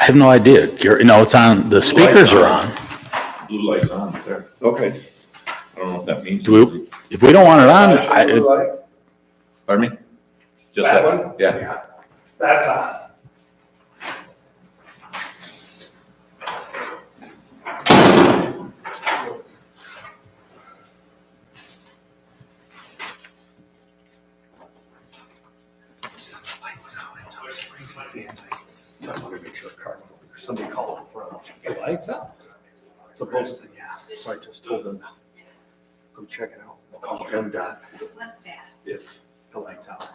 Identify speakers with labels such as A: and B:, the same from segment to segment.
A: I have no idea. It's on, the speakers are on.
B: Blue light's on there.
C: Okay.
B: I don't know if that means.
A: If we don't want it on,
B: Pardon me? Just
C: That
B: that,
C: one?
B: yeah.
C: That's on. I want to make sure somebody called in front. The lights out. Supposedly, yeah. So I just told them, go check it out. Call MDOT if the light's out.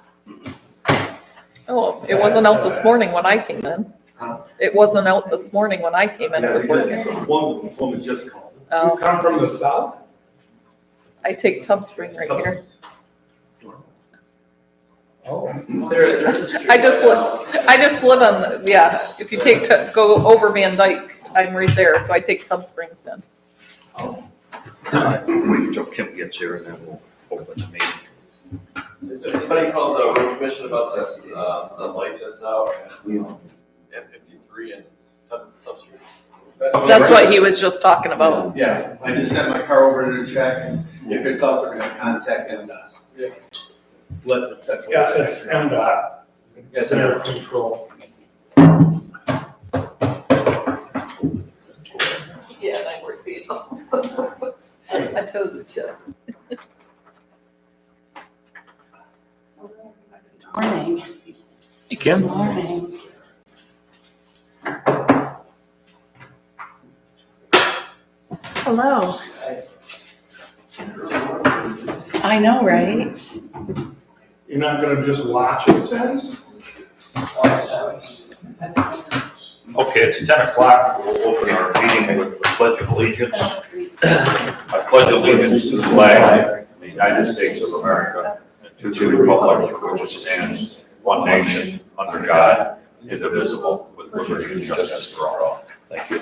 D: Oh, it wasn't out this morning when I came in. It wasn't out this morning when I came in. It was working.
C: Woman just called.
D: Oh.
C: You come from the south?
D: I take Tub Spring right here.
C: Oh.
D: I just live on, yeah, if you go over Van Dyke, I'm right there, so I take Tub Springs in.
E: Wait until Kim gets here and then we'll open the meeting.
F: Did anybody call the road commission about this, the light that's out at 53 and Tub Street?
D: That's what he was just talking about.
C: Yeah, I just sent my car over to check. If it's out, they're gonna contact MDOT.
F: Yeah.
C: Let the central.
G: Yeah, it's MDOT. It's their control.
D: Yeah, I foresee it. My toes are chill.
H: Morning.
E: Hey, Kim?
H: Morning. Hello. I know, right?
G: You're not gonna just watch it then?
E: Okay, it's 10 o'clock. We'll open our meeting with the Pledge of Allegiance. I pledge allegiance to the flag of the United States of America and to the republic for which it stands, one nation, under God, indivisible, with liberty and justice for all. Thank you.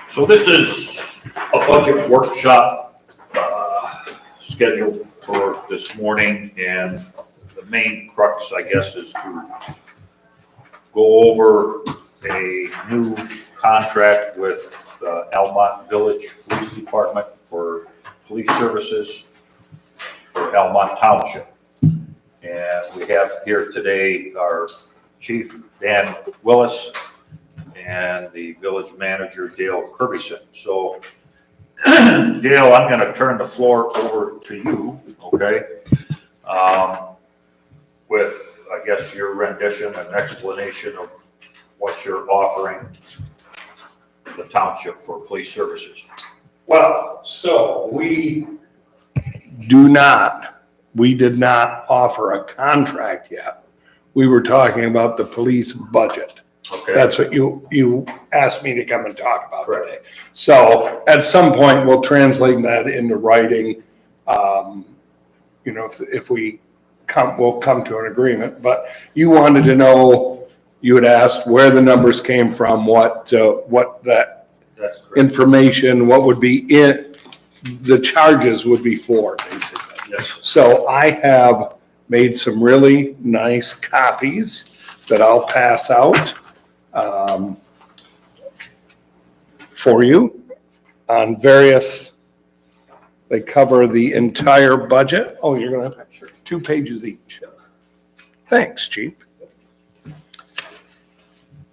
E: So this is a budget workshop scheduled for this morning, and the main crux, I guess, is to go over a new contract with the Almont Village Police Department for police services for Almont Township. And we have here today our Chief Dan Willis and the village manager Dale Kirbyson. So Dale, I'm going to turn the floor over to you, okay? With, I guess, your rendition and explanation of what you're offering the township for police services.
G: Well, so we did not offer a contract yet. We were talking about the police budget.
E: Okay.
G: That's what you asked me to come and talk about today. So at some point, we'll translate that into writing. If we'll come to an agreement, but you wanted to know, you had asked where the numbers came from, what that
E: That's correct.
G: information, what would be the charges would be for, basically.
E: Yes.
G: So I have made some really nice copies that I'll pass out for you on various, they cover the entire budget. Oh, you're gonna have 2 pages each. Thanks, Chief.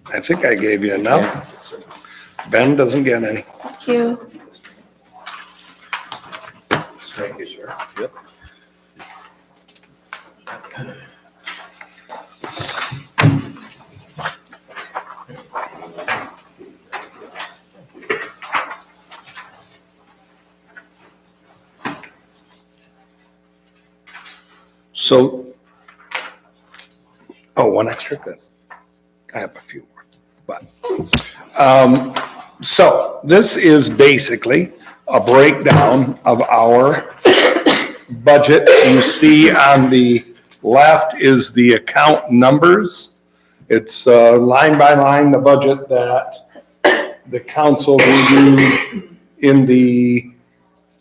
G: I think I gave you enough. Ben doesn't get any.
H: Thank you.
E: Thank you, sir. Yep.
G: So, one extra, good. I have a few more, but, so this is basically a breakdown of our budget. You see on the left is the account numbers. It's line by line, the budget that the council reviewed in the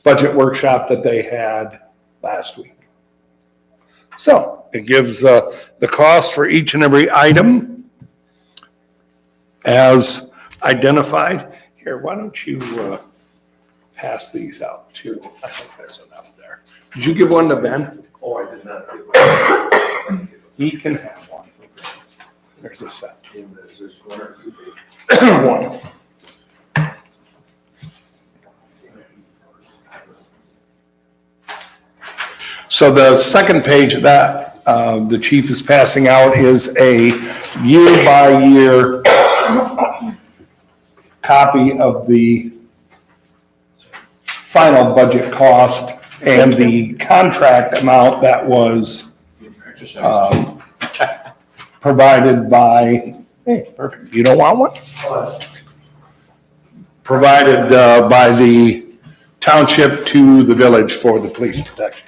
G: budget workshop that they had last week. So it gives the cost for each and every item. as identified. Here, why don't you pass these out too? I think there's enough there. Did you give one to Ben?
C: Oh, I did not.
G: He can have one. There's a set.
C: Is this one or two?
G: One. So the second page that the chief is passing out is a year-by-year copy of the final budget cost and the contract amount that was provided by, hey, perfect, you don't want one? Provided by the township to the village for the police protection.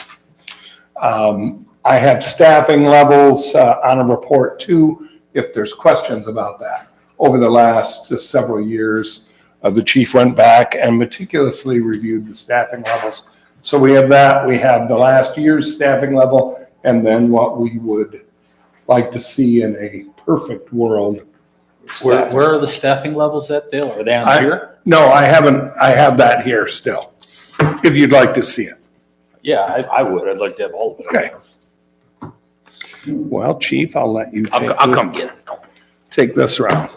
G: I have staffing levels on a report too, if there's questions about that. Over the last several years, the chief went back and meticulously reviewed the staffing levels. So we have that, we have the last year's staffing level, and then what we would like to see in a perfect world.
A: Where are the staffing levels at, Dale? Are they on here?
G: No, I haven't, I have that here still, if you'd like to see it.
A: Yeah, I would. I'd like to have all of it.
G: Okay. Well, chief, I'll let you
A: I'll come get it.
G: take this around.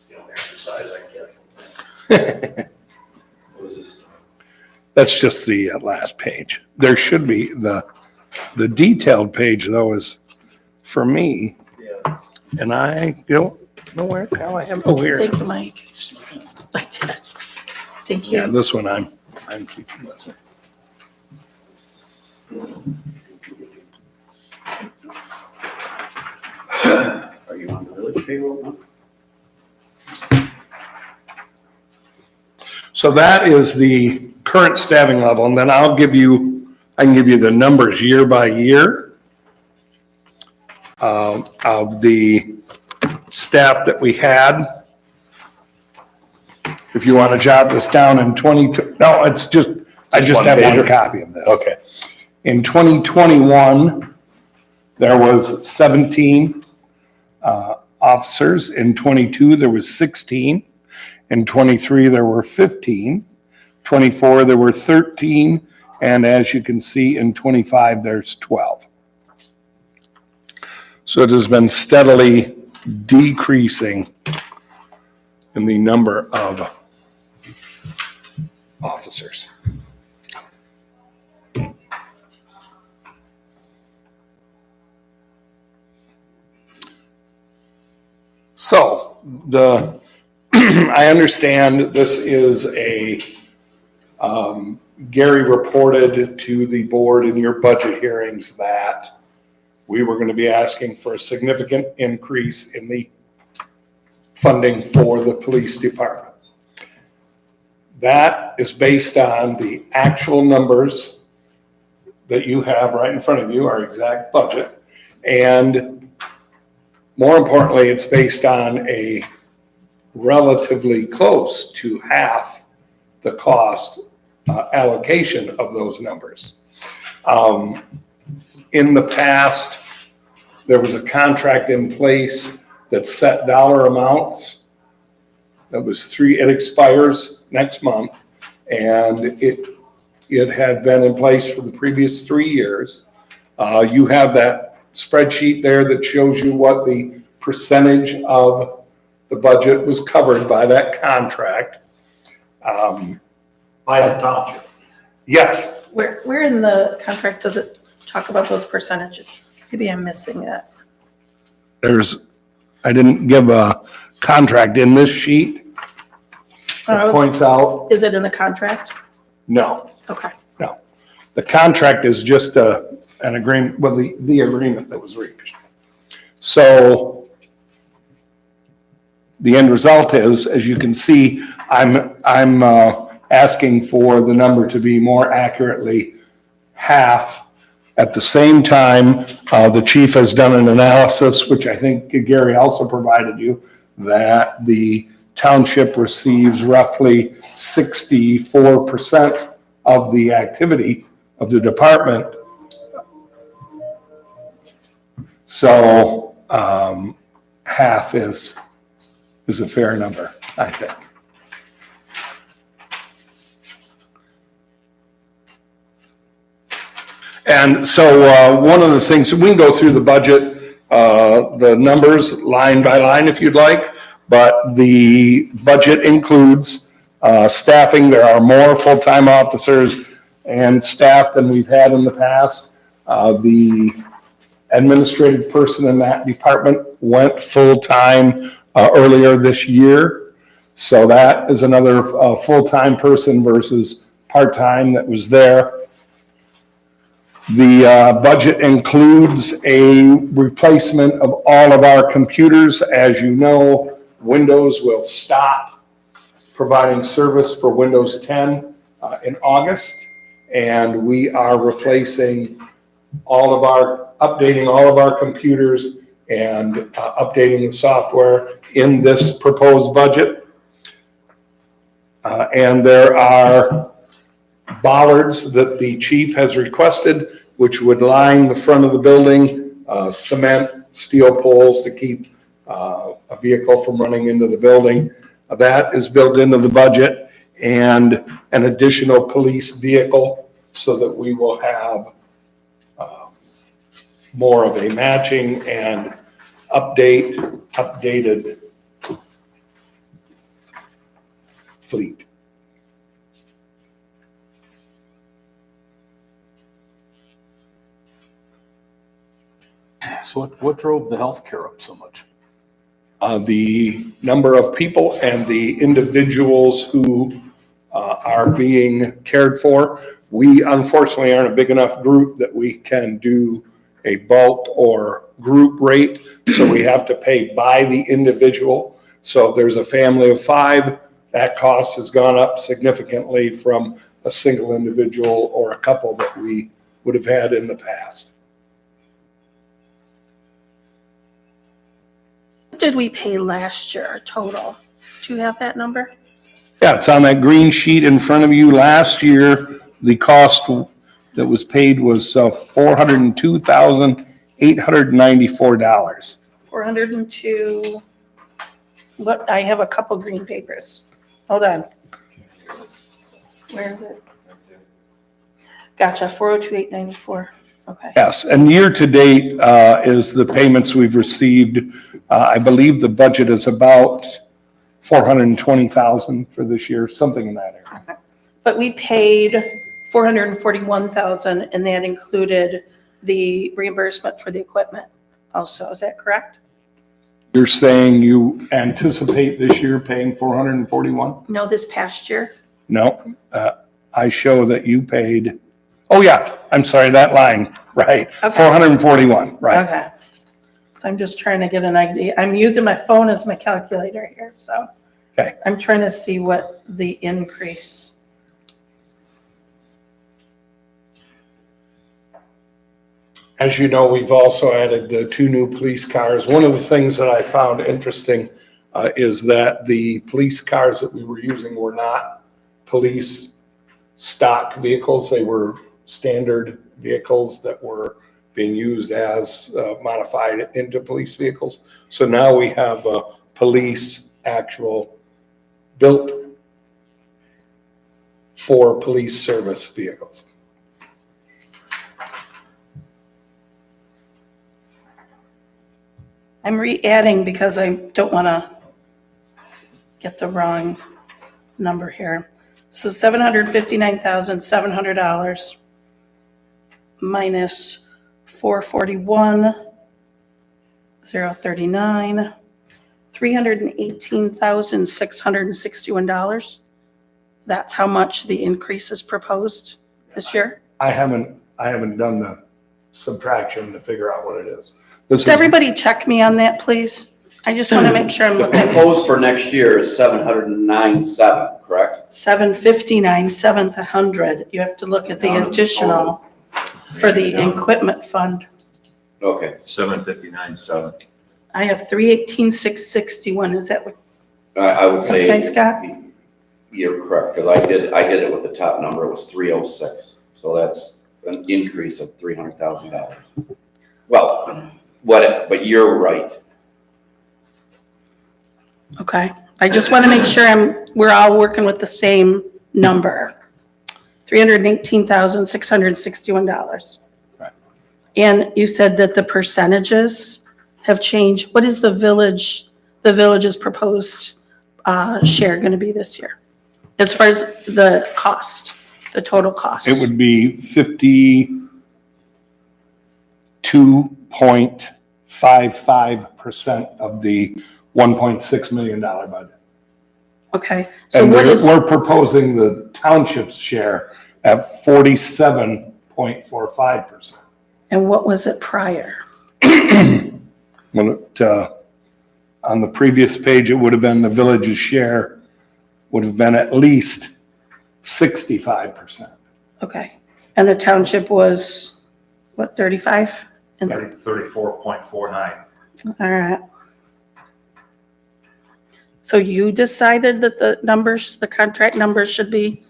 C: The only exercise I get. What was this?
G: That's just the last page. There should be, the detailed page though is for me,
C: Yeah.
G: and I don't know where the hell I am. Oh, here.
H: Thank you, Mike. Thank
G: Yeah,
H: you.
G: this one I'm keeping this one.
A: Are you on the village payroll now?
G: So that is the current staffing level, and then I can give you the numbers year by year of the staff that we had. If you want to jot this down in no, it's just, I just have one copy of this.
A: Okay.
G: In 2021, there was 17 officers. In 22, there was 16. In 23, there were 15. 24, there were 13. And as you can see, in 25, there's 12. So it has been steadily decreasing in the number of officers. So I understand this is Gary reported to the board in your budget hearings that we were going to be asking for a significant increase in the funding for the police department. That is based on the actual numbers that you have right in front of you, our exact budget. And more importantly, it's based on a relatively close to half the cost allocation of those numbers. In the past, there was a contract in place that set dollar amounts. That was it expires next month, and it had been in place for the previous 3 years. You have that spreadsheet there that shows you what the percentage of the budget was covered by that contract.
E: By the township.
G: Yes,
H: Where in the contract does it talk about those percentages? Maybe I'm missing that.
G: I didn't give a contract in this sheet. It points out,
H: Is it in the contract?
G: no,
H: Okay.
G: no. The contract is just an agreement, well, the agreement that was reached. So the end result is, as you can see, I'm asking for the number to be more accurately half. At the same time, the chief has done an analysis, which I think Gary also provided you, that the township receives roughly 64% of the activity of the department. So half is a fair number, I think. And so one of the things, we can go through the budget, the numbers line by line if you'd like, but the budget includes staffing. There are more full-time officers and staff than we've had in the past. The administrative person in that department went full-time earlier this year. So that is another full-time person versus part-time that was there. The budget includes a replacement of all of our computers. As you know, Windows will stop providing service for Windows 10 in August, and we are replacing updating all of our computers and updating the software in this proposed budget. And there are bollards that the chief has requested, which would line the front of the building, cement, steel poles to keep a vehicle from running into the building. That is built into the budget, and an additional police vehicle so that we will have more of a matching and updated fleet.
C: So what drove the healthcare up so much?
G: The number of people and the individuals who are being cared for. We unfortunately aren't a big enough group that we can do a bulk or group rate, so we have to pay by the individual. So if there's a family of 5, that cost has gone up significantly from a single individual or a couple that we would have had in the past.
H: What did we pay last year total? Do you have that number?
G: Yeah, it's on that green sheet in front of you. Last year, the cost that was paid was $402,894.
H: 402. What, I have a couple green papers. Hold on. Where is it? Gotcha, 402,894. Okay.
G: Yes, and year to date is the payments we've received. I believe the budget is about $420,000 for this year, something in that area.
H: But we paid $441,000, and that included the reimbursement for the equipment also. Is that correct?
G: You're saying you anticipate this year paying 441?
H: No, this past year.
G: No, I show that you paid, oh yeah, I'm sorry, that line, right.
H: Okay.
G: 441, right.
H: Okay. So I'm just trying to get an idea. I'm using my phone as my calculator here, so.
G: Okay.
H: I'm trying to see what the increase.
G: As you know, we've also added 2 new police cars. One of the things that I found interesting is that the police cars that we were using were not police stock vehicles. They were standard vehicles that were being used as modified into police vehicles. So now we have a police actual built for police service vehicles.
H: I'm re-adding because I don't want to get the wrong number here. So $759,700 minus $441,039, $318,661. That's how much the increase is proposed this year.
G: I haven't done the subtraction to figure out what it is. This
H: Does everybody check me on that, please? I just want to make sure I'm
A: The
H: looking at
A: proposed for next year is 709,700, correct?
H: 759, 700. You have to look at the additional for the equipment fund.
A: Okay.
E: 759.7.
H: I have 318,661. Is that what,
A: I would say.
H: Okay, Scott?
A: You're correct, because I did it with the top number, it was 306. So that's an increase of $300,000. Well, but you're right.
H: Okay, I just want to make sure we're all working with the same number. $318,661.
G: Right.
H: And you said that the percentages have changed. What is the village's proposed share going to be this year? As far as the cost, the total cost?
G: It would be 52.55% of the $1.6 million budget.
H: Okay, so
G: And
H: what is,
G: we're proposing the township's share at 47.45%.
H: and what was it prior?
G: Well, on the previous page, it would have been the village's share would have been at least 65%.
H: Okay, and the township was, what, 35? And
E: 34.49.
H: all right. So you decided that the numbers, the contract numbers should be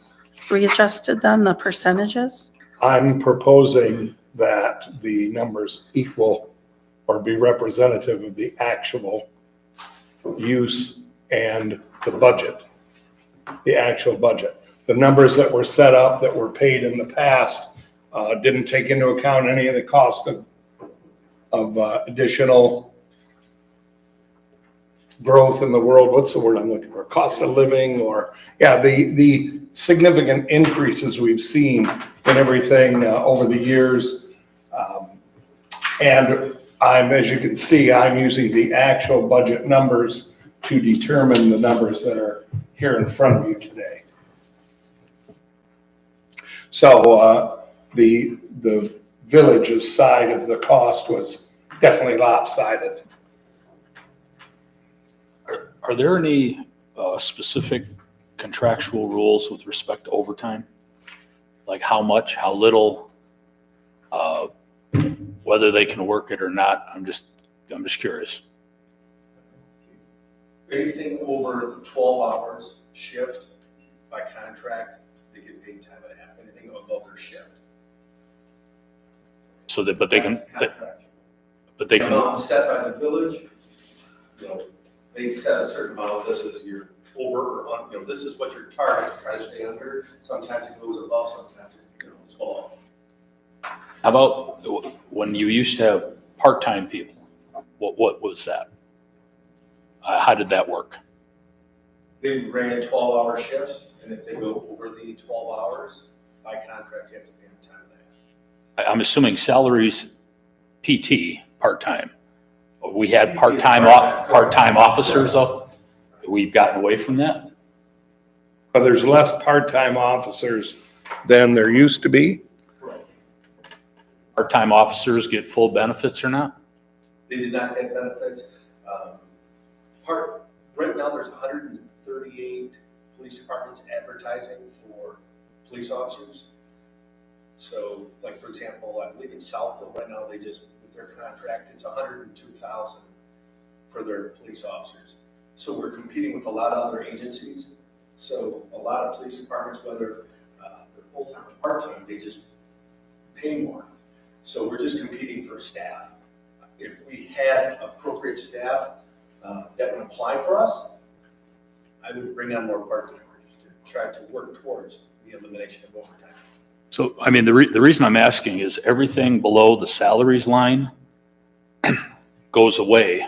H: readjusted then, the percentages?
G: I'm proposing that the numbers equal or be representative of the actual use and the budget, the actual budget. The numbers that were set up, that were paid in the past, didn't take into account any of the cost of additional growth in the world. What's the word I'm looking for? Cost of living, or, yeah, the significant increases we've seen in everything over the years. And as you can see, I'm using the actual budget numbers to determine the numbers that are here in front of you today. So the village's side of the cost was definitely lopsided.
I: Are there any specific contractual rules with respect to overtime? Like how much, how little, whether they can work it or not? I'm just curious.
C: Anything over the 12 hours shift by contract, they get paid time and a half. Anything above their shift.
I: So that, but they can,
C: That's contract.
I: but they
C: The
I: can,
C: amount set by the village, they set a certain amount, this is your over or on, this is what your target, try to stay under. Sometimes it goes above, sometimes it's below.
I: how about when you used to have part-time people? What was that? How did that work?
C: They ran 12-hour shifts, and if they go over the 12 hours, by contract, you have to pay them time and a half.
I: I'm assuming salaries, PT, part-time. We had part-time officers up. We've gotten away from that.
G: But there's less part-time officers than there used to be.
I: Part-time officers get full benefits or not?
C: They did not get benefits. Right now, there's 138 police departments advertising for police officers. So, like, for example, I believe in Southfield right now, they just, with their contract, it's 102,000 for their police officers. So we're competing with a lot of other agencies. So a lot of police departments, whether they're full-time or part-time, they just pay more. So we're just competing for staff. If we had appropriate staff that would apply for us, I would bring on more part-timers to try to work towards the elimination of overtime.
I: So, I mean, the reason I'm asking is everything below the salaries line goes away.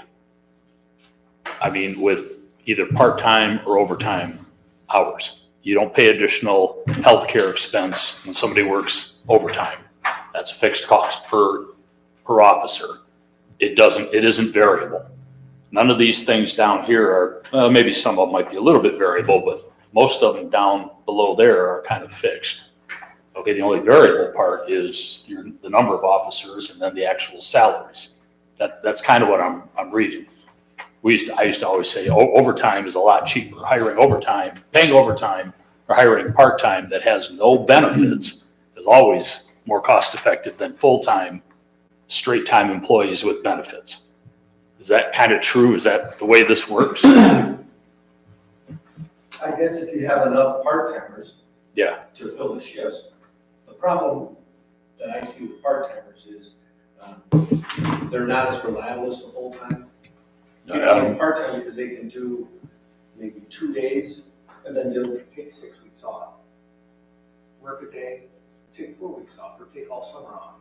I: I mean, with either part-time or overtime hours. You don't pay additional healthcare expense when somebody works overtime. That's a fixed cost per officer. It isn't variable. None of these things down here are, well, maybe some of them might be a little bit variable, but most of them down below there are kind of fixed. Okay, the only variable part is the number of officers and then the actual salaries. That's kind of what I'm reading. I used to always say overtime is a lot cheaper. Paying overtime or hiring part-time that has no benefits is always more cost effective than full-time, straight-time employees with benefits. Is that kind of true? Is that the way this works?
C: I guess if you have enough part-timers
I: Yeah.
C: to fill the shifts, the problem that I see with part-timers is they're not as reliable as the full-time. Part-time because they can do maybe 2 days and then they'll take 6 weeks off. Work a day, take 4 weeks off, or take all summer off.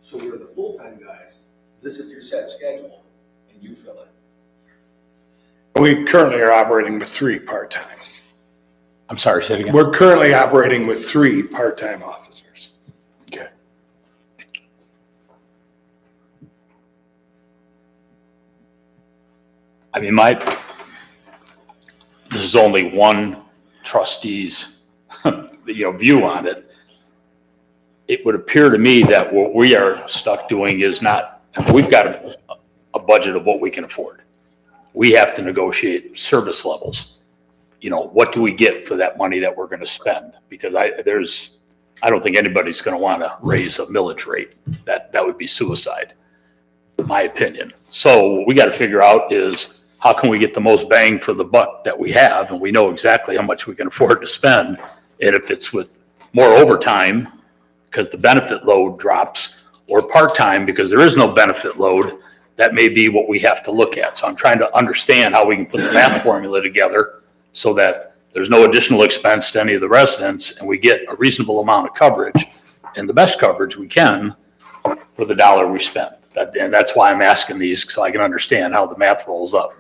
C: So we're the full-time guys, this is your set schedule, and you fill it.
G: We currently are operating with 3 part-time.
I: I'm sorry, say it again.
G: We're currently operating with 3 part-time officers.
I: Okay. I mean, this is only one trustee's, view on it. It would appear to me that what we are stuck doing is not, we've got a budget of what we can afford. We have to negotiate service levels. What do we get for that money that we're going to spend? Because I don't think anybody's going to want to raise a millage rate. That would be suicide, in my opinion. So what we got to figure out is how can we get the most bang for the buck that we have, and we know exactly how much we can afford to spend. And if it's with more overtime, because the benefit load drops, or part-time because there is no benefit load, that may be what we have to look at. So I'm trying to understand how we can put the math formula together so that there's no additional expense to any of the residents and we get a reasonable amount of coverage and the best coverage we can for the dollar we spend. And that's why I'm asking these, so I can understand how the math rolls up.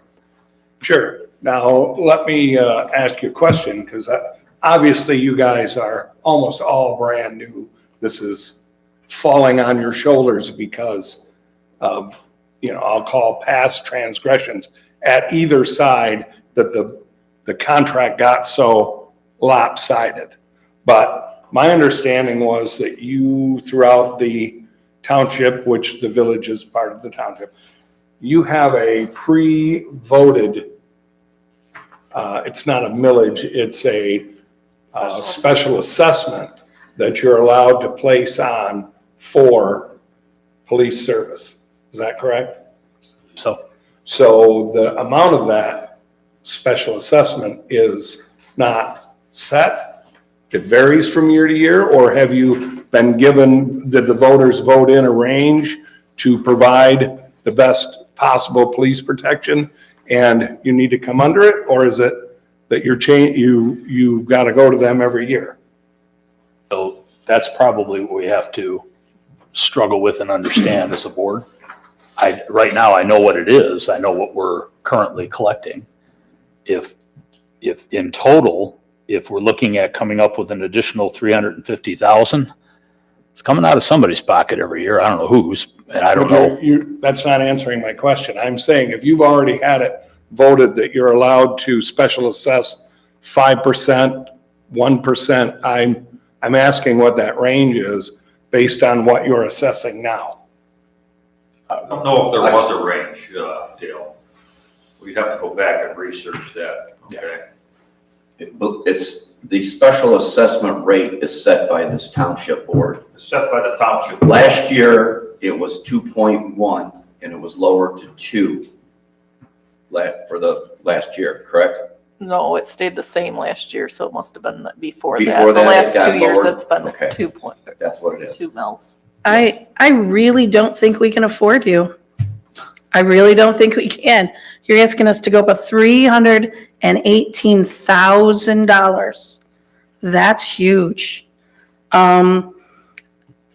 G: Sure. Now, let me ask you a question, because obviously you guys are almost all brand new. This is falling on your shoulders because of, I'll call past transgressions at either side that the contract got so lopsided. But my understanding was that you, throughout the township, which the village is part of the township, you have a pre-voted, it's not a millage, it's a special assessment that you're allowed to place on for police service. Is that correct? So the amount of that special assessment is not set? It varies from year to year, or have you been given, did the voters vote in a range to provide the best possible police protection and you need to come under it? Or is it that you've got to go to them every year?
I: So that's probably what we have to struggle with and understand as a board. Right now, I know what it is. I know what we're currently collecting. If in total, if we're looking at coming up with an additional 350,000, it's coming out of somebody's pocket every year. I don't know whose, and I don't know.
G: That's not answering my question. I'm saying if you've already had it voted that you're allowed to special assess 5%, 1%, I'm asking what that range is based on what you're assessing now.
E: I don't know if there was a range, Dale. We'd have to go back and research that, okay?
A: It's, the special assessment rate is set by this township board.
E: It's set by the township.
A: Last year, it was 2.1 and it was lowered to 2 for the last year, correct?
D: No, it stayed the same last year, so it must have been before that.
A: Before
D: The
A: that, it
D: last
A: got
D: 2 years,
A: lowered?
D: it's been
A: Okay.
D: 2
A: That's what it is.
D: mils.
H: I really don't think we can afford you. I really don't think we can. You're asking us to go up $318,000. That's huge. And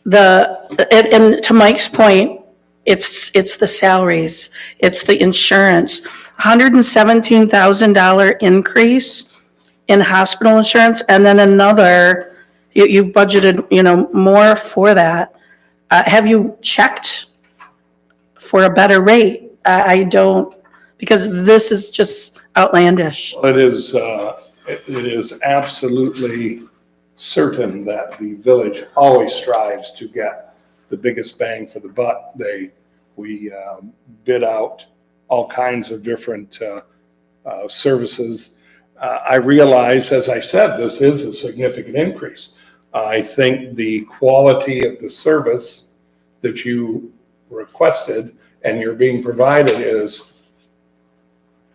H: to Mike's point, it's the salaries, it's the insurance. $117,000 increase in hospital insurance, and then another, you've budgeted, more for that. Have you checked for a better rate? I don't, because this is just outlandish.
G: It is absolutely certain that the village always strives to get the biggest bang for the buck. We bid out all kinds of different services. I realize, as I said, this is a significant increase. I think the quality of the service that you requested and you're being provided is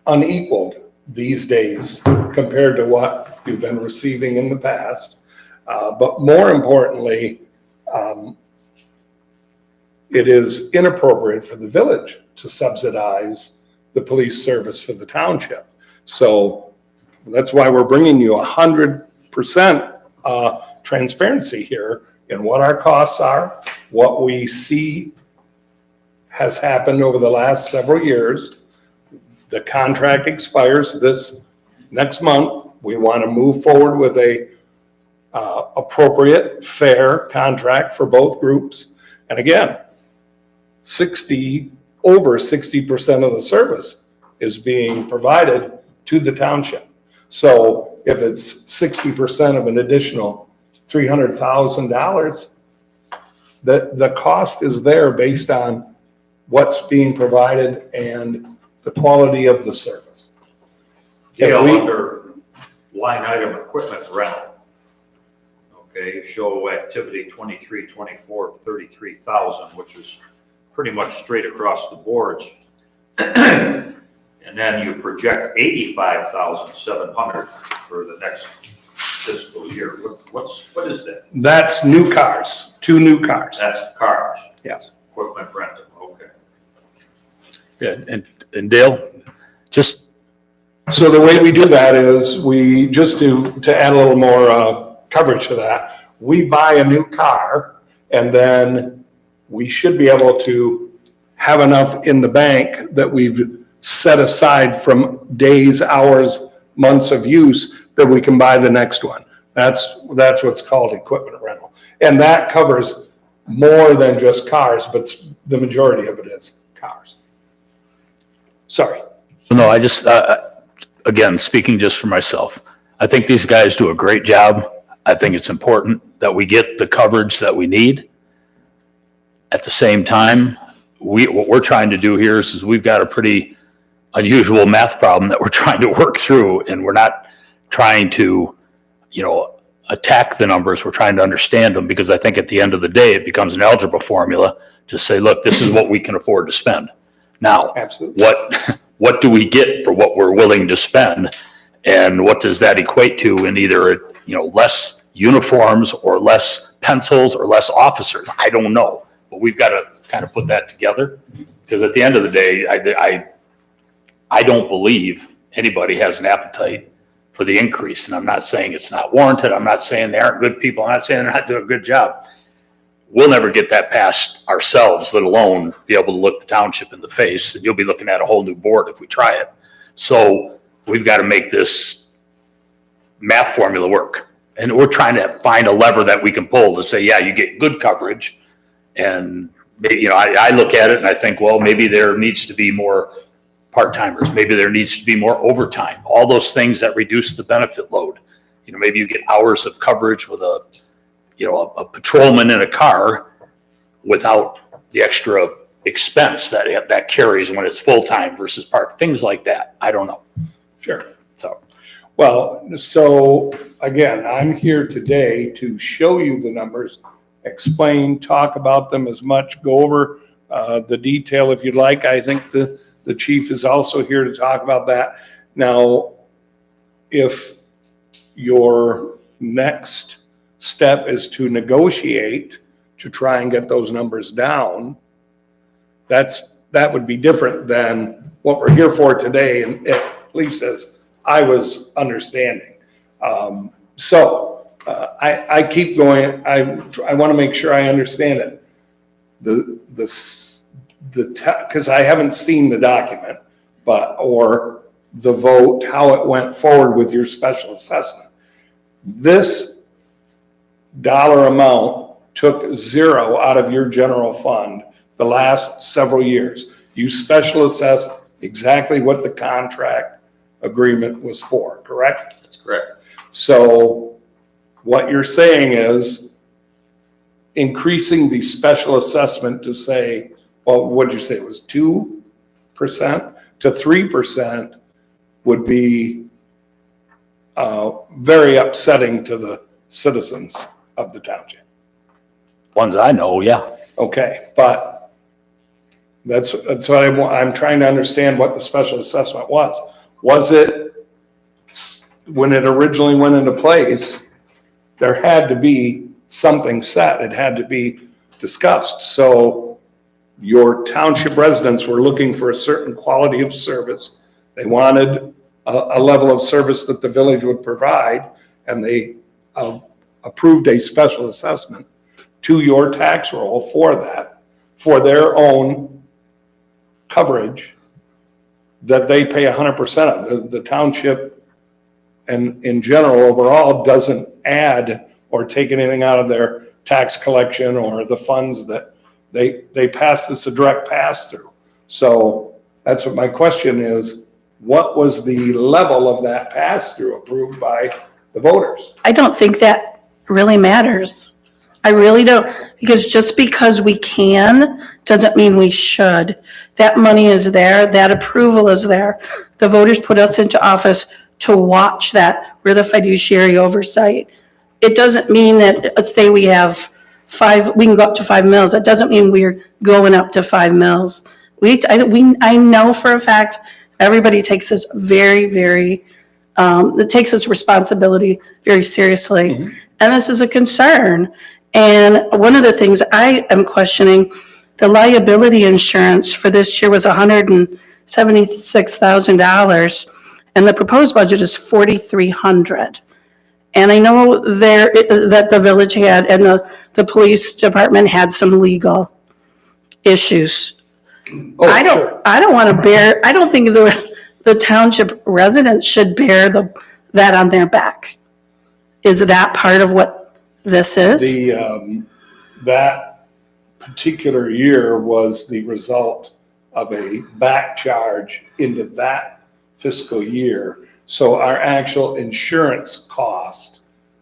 G: unequaled these days compared to what you've been receiving in the past. But more importantly, it is inappropriate for the village to subsidize the police service for the township. So that's why we're bringing you 100% transparency here in what our costs are, what we see has happened over the last several years. The contract expires this next month. We want to move forward with a appropriate, fair contract for both groups. And again, over 60% of the service is being provided to the township. So if it's 60% of an additional $300,000, the cost is there based on what's being provided and the quality of the service.
E: Gail,
G: If we-
E: under line item equipment rental, okay, you show activity 23, 24, 33,000, which is pretty much straight across the boards. And then you project 85,700 for the next fiscal year. What is that?
G: That's new cars, 2 new cars.
E: That's cars,
G: Yes.
E: equipment rental, okay.
I: Yeah, and Dale, just,
G: So the way we do that is we, just to add a little more coverage to that, we buy a new car and then we should be able to have enough in the bank that we've set aside from days, hours, months of use that we can buy the next one. That's what's called equipment rental. And that covers more than just cars, but the majority of it is cars. Sorry.
I: no, I just, again, speaking just for myself, I think these guys do a great job. I think it's important that we get the coverage that we need. At the same time, what we're trying to do here is we've got a pretty unusual math problem that we're trying to work through, and we're not trying to, attack the numbers. We're trying to understand them, because I think at the end of the day, it becomes an algebra formula to say, look, this is what we can afford to spend. Now,
G: Absolutely.
I: what do we get for what we're willing to spend? And what does that equate to in either, less uniforms or less pencils or less officers? I don't know, but we've got to kind of put that together, because at the end of the day, I don't believe anybody has an appetite for the increase. And I'm not saying it's not warranted. I'm not saying they aren't good people. I'm not saying they're not doing a good job. We'll never get that past ourselves, let alone be able to look the township in the face. And you'll be looking at a whole new board if we try it. So we've got to make this math formula work. And we're trying to find a lever that we can pull to say, yeah, you get good coverage. And maybe, I look at it and I think, well, maybe there needs to be more part-timers. Maybe there needs to be more overtime, all those things that reduce the benefit load. Maybe you get hours of coverage with a patrolman in a car without the extra expense that carries when it's full-time versus part, things like that. I don't know.
G: Sure.
I: So,
G: Well, so again, I'm here today to show you the numbers, explain, talk about them as much, go over the detail if you'd like. I think the chief is also here to talk about that. Now, if your next step is to negotiate to try and get those numbers down, that would be different than what we're here for today, and at least as I was understanding. I keep going. I want to make sure I understand it. Because I haven't seen the document, or the vote, how it went forward with your special assessment. This dollar amount took 0 out of your general fund the last several years. You special assessed exactly what the contract agreement was for, correct?
A: That's correct.
G: So what you're saying is increasing the special assessment to say, well, what did you say, it was 2% to 3% would be very upsetting to the citizens of the township.
I: ones I know, yeah.
G: Okay, but that's what I'm trying to understand what the special assessment was. Was it, when it originally went into place, there had to be something set, it had to be discussed. So your township residents were looking for a certain quality of service. They wanted a level of service that the village would provide, and they approved a special assessment to your tax roll for that, for their own coverage that they pay 100% of. The township and in general overall doesn't add or take anything out of their tax collection or the funds that they pass this a direct pass through. So that's what my question is. What was the level of that pass through approved by the voters?
H: I don't think that really matters. I really don't, because just because we can doesn't mean we should. That money is there, that approval is there. The voters put us into office to watch that. We're the fiduciary oversight. It doesn't mean that, let's say we have we can go up to 5 mils. That doesn't mean we're going up to 5 mils. I know for a fact, everybody takes this very, very, it takes this responsibility very seriously.
G: Mm-hmm.
H: And this is a concern. And one of the things I am questioning, the liability insurance for this year was $176,000, and the proposed budget is $4,300. And I know that the village had, and the police department had some legal issues.
G: Oh,
H: I
G: sure.
H: don't want to bear, I don't think the township residents should bear that on their back. Is that part of what this is?
G: That particular year was the result of a back charge into that fiscal year. So our actual insurance cost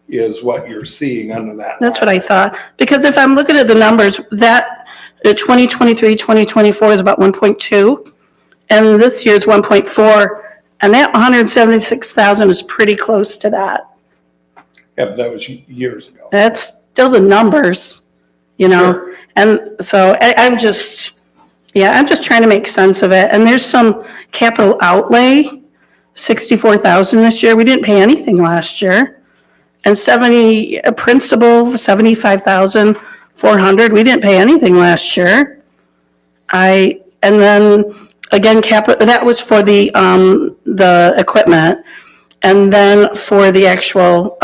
G: is what you're seeing under that.
H: That's what I thought. Because if I'm looking at the numbers, that the 2023, 2024 is about 1.2, and this year's 1.4, and that 176,000 is pretty close to that.
G: Yeah, but that was years ago.
H: That's still the numbers, you know?
G: Sure.
H: And so I'm just trying to make sense of it. And there's some capital outlay, 64,000 this year. We didn't pay anything last year. And a principal, 75,400. We didn't pay anything last year. And then again, that was for the equipment. And then for the actual,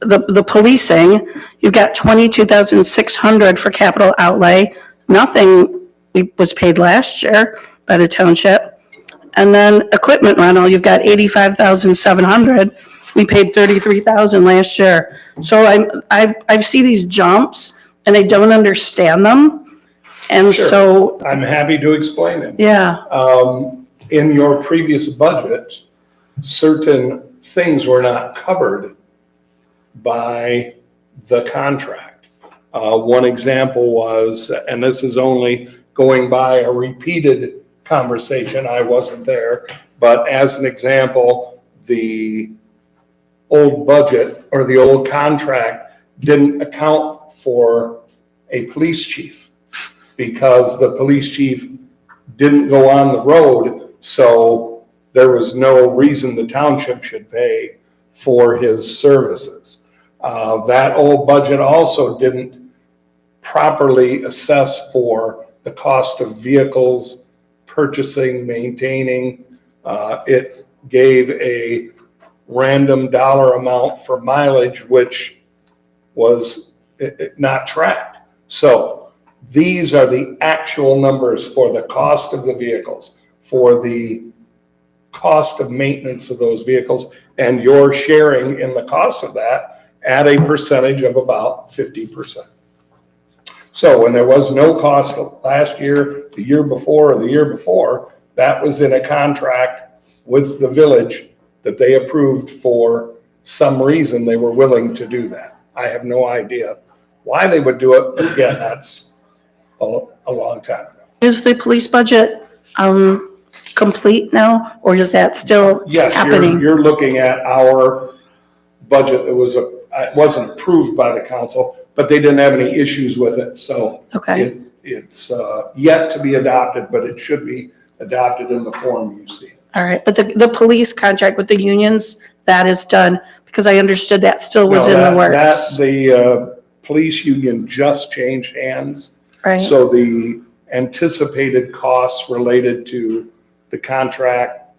H: the policing, you've got 22,600 for capital outlay. Nothing was paid last year by the township. And then equipment rental, you've got 85,700. We paid 33,000 last year. So I see these jumps and I don't understand them. And
G: Sure.
H: so,
G: I'm happy to explain it.
H: yeah,
G: In your previous budget, certain things were not covered by the contract. One example was, and this is only going by a repeated conversation, I wasn't there, but as an example, the old budget or the old contract didn't account for a police chief because the police chief didn't go on the road, so there was no reason the township should pay for his services. That old budget also didn't properly assess for the cost of vehicles, purchasing, maintaining. It gave a random dollar amount for mileage, which was not tracked. So these are the actual numbers for the cost of the vehicles, for the cost of maintenance of those vehicles, and you're sharing in the cost of that at a percentage of about 50%. So when there was no cost last year, the year before, or the year before, that was in a contract with the village that they approved for some reason they were willing to do that. I have no idea why they would do it, but again, that's a long time ago.
H: is the police budget complete now, or is that still
G: Yes,
H: happening?
G: you're looking at our budget that was, it wasn't approved by the council, but they didn't have any issues with it, so
H: Okay,
G: it's yet to be adopted, but it should be adopted in the form you see.
H: all right. But the police contract with the unions, that is done, because I understood that still was
G: No,
H: in the
G: that-
H: works.
G: The police union just changed hands.
H: Right.
G: So the anticipated costs related to the contract,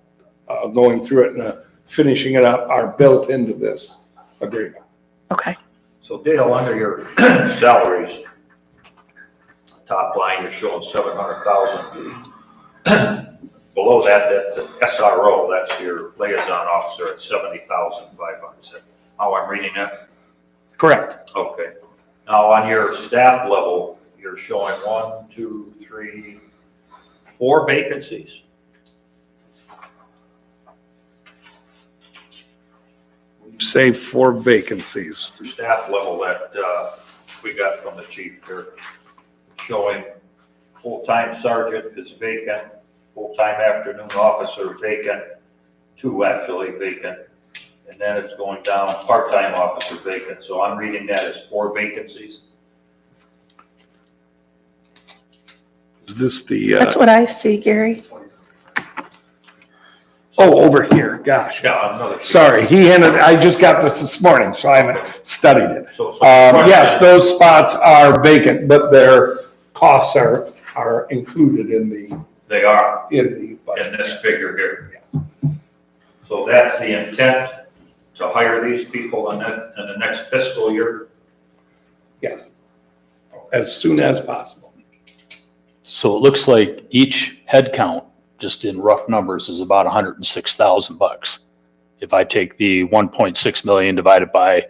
G: going through it and finishing it up are built into this agreement.
H: Okay.
E: So Dale, under your salaries, top line, you're showing 700,000. Below that, that's an SRO, that's your liaison officer at 70,500. Is that how I'm reading that?
G: Correct.
E: Okay. Now, on your staff level, you're showing 1, 2, 3, 4 vacancies.
G: Say 4 vacancies.
E: Your staff level that we got from the chief here, showing full-time sergeant is vacant, full-time afternoon officer vacant, 2 actually vacant, and then it's going down, part-time officer vacant. So I'm reading that as 4 vacancies.
G: Is this the,
H: That's what I see, Gary.
G: oh, over here, gosh.
E: Yeah, another.
G: Sorry, I just got this morning, so I haven't studied it.
E: So the question
G: Yes,
E: is-
G: those spots are vacant, but their costs are included in the
E: They are.
G: budget.
E: In this figure here. So that's the intent, to hire these people in the next fiscal year?
G: Yes, as soon as possible.
I: So it looks like each head count, just in rough numbers, is about $106,000. If I take the 1.6 million divided by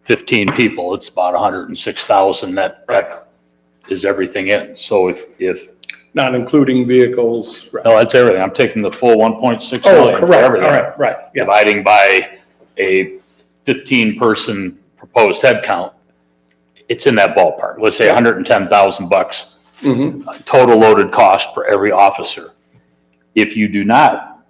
I: 15 people, it's about 106,000. That is everything in. So if
G: Not including vehicles. Right.
I: no, that's everything. I'm taking the full 1.6
G: Oh,
I: million for
G: correct, all
I: everything.
G: right, yeah.
I: Dividing by a 15-person proposed head count, it's in that ballpark. Let's say $110,000
G: Mm-hmm.
I: total loaded cost for every officer. If you do not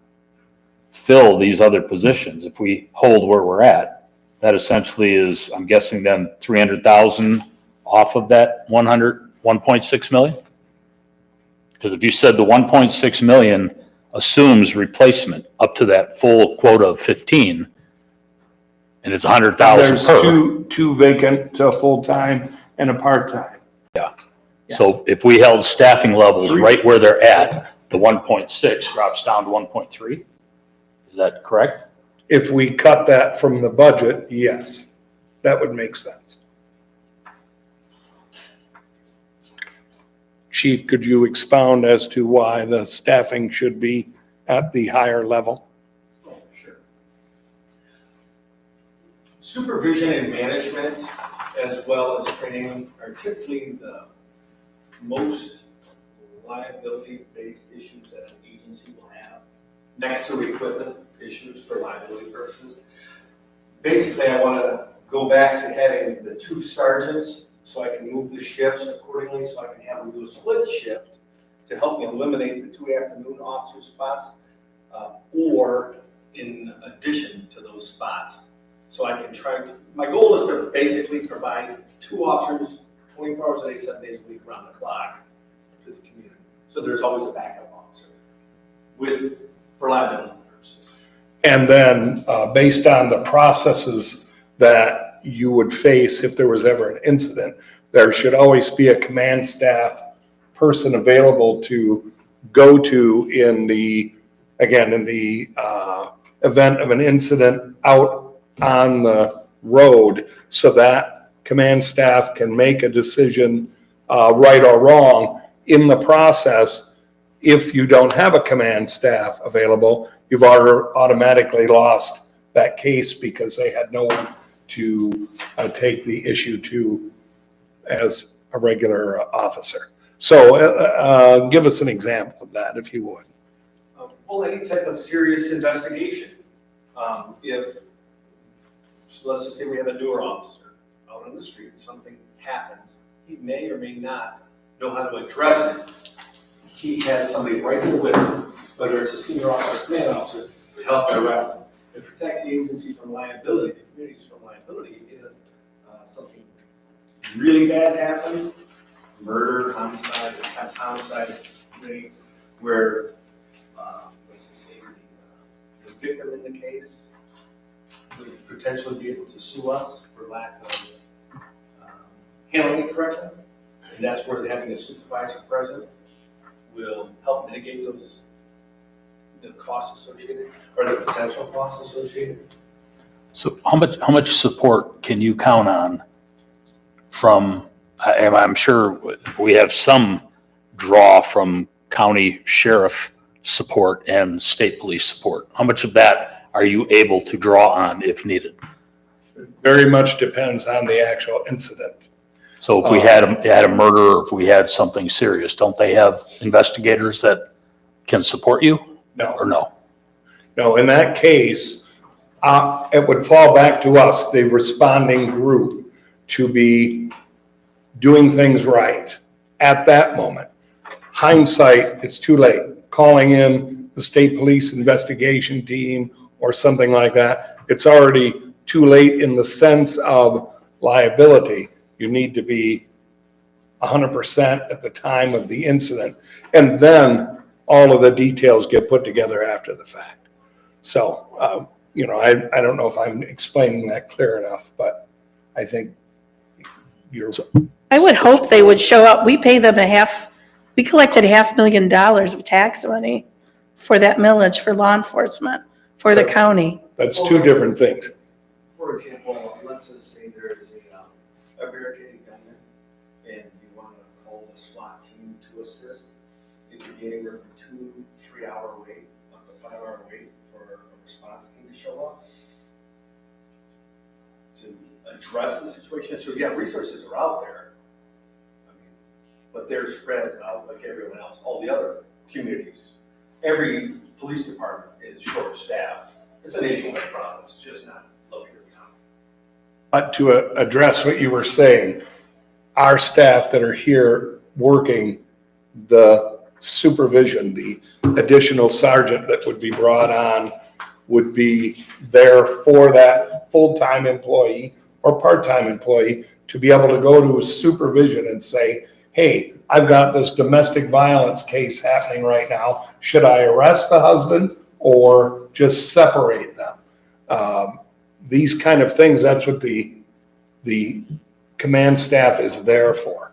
I: fill these other positions, if we hold where we're at, that essentially is, I'm guessing then 300,000 off of that 1.6 million? Because if you said the 1.6 million assumes replacement up to that full quota of 15, and it's 100,000
G: There's
I: per.
G: two vacant, full-time and a part-time.
I: So if we held staffing levels right where they're at, the 1.6 drops down to 1.3? Is that correct?
G: If we cut that from the budget, yes, that would make sense. Chief, could you expound as to why the staffing should be at the higher level?
C: Oh, sure. Supervision and management, as well as training, are typically the most liability-based issues that an agency will have, next to equipment issues for liability purposes. Basically, I want to go back to having the 2 sergeants so I can move the shifts accordingly, so I can have them do a split shift to help me eliminate the 2 afternoon officer spots, or in addition to those spots. So I can my goal is to basically provide 2 officers 24 hours a day, 7 days a week, around the clock to the community. So there's always a backup officer for liability purposes.
G: And then, based on the processes that you would face if there was ever an incident, there should always be a command staff person available to go to in the event of an incident out on the road, so that command staff can make a decision, right or wrong. In the process, if you don't have a command staff available, you've automatically lost that case because they had no one to take the issue to as a regular officer. So give us an example of that, if you would.
C: Well, any type of serious investigation. So let's just say we have a newer officer out on the street, and something happens, he may or may not know how to address it. He has somebody right there with him, whether it's a senior officer, command officer, to help direct him. It protects the agency from liability, the communities from liability. If something really bad happened, murder, homicide, attempt homicide, where, let's just say, the victim in the case would potentially be able to sue us for lack of handling it correctly. And that's where having a supervisor present will help mitigate the costs associated, or the potential costs associated.
I: So how much support can you count on from, I'm sure we have some draw from county sheriff support and state police support. How much of that are you able to draw on if needed?
G: Very much depends on the actual incident.
I: So if we had a murder, or if we had something serious, don't they have investigators that can support you
G: No,
I: or no?
G: no, in that case, it would fall back to us, the responding group, to be doing things right at that moment. Hindsight, it's too late. Calling in the state police investigation team or something like that, it's already too late in the sense of liability. You need to be 100% at the time of the incident. And then all of the details get put together after the fact. So, I don't know if I'm explaining that clear enough, but I think you're.
H: I would hope they would show up. We pay them we collected $500,000 of tax money for that millage for law enforcement, for the county.
G: That's two different things.
C: For example, let's just say there's a barricaded gunman and you want to call the SWAT team to assist. It could be anywhere from 2-3 hour wait up to 5 hour wait for a response team to show up to address the situation. So yeah, resources are out there. I mean, but they're spread out like everyone else, all the other communities. Every police department is short-staffed. It's a nationwide problem, it's just not located.
G: But to address what you were saying, our staff that are here working the supervision, the additional sergeant that would be brought on would be there for that full-time employee or part-time employee to be able to go to a supervision and say, hey, I've got this domestic violence case happening right now. Should I arrest the husband or just separate them? These kind of things, that's what the command staff is there for.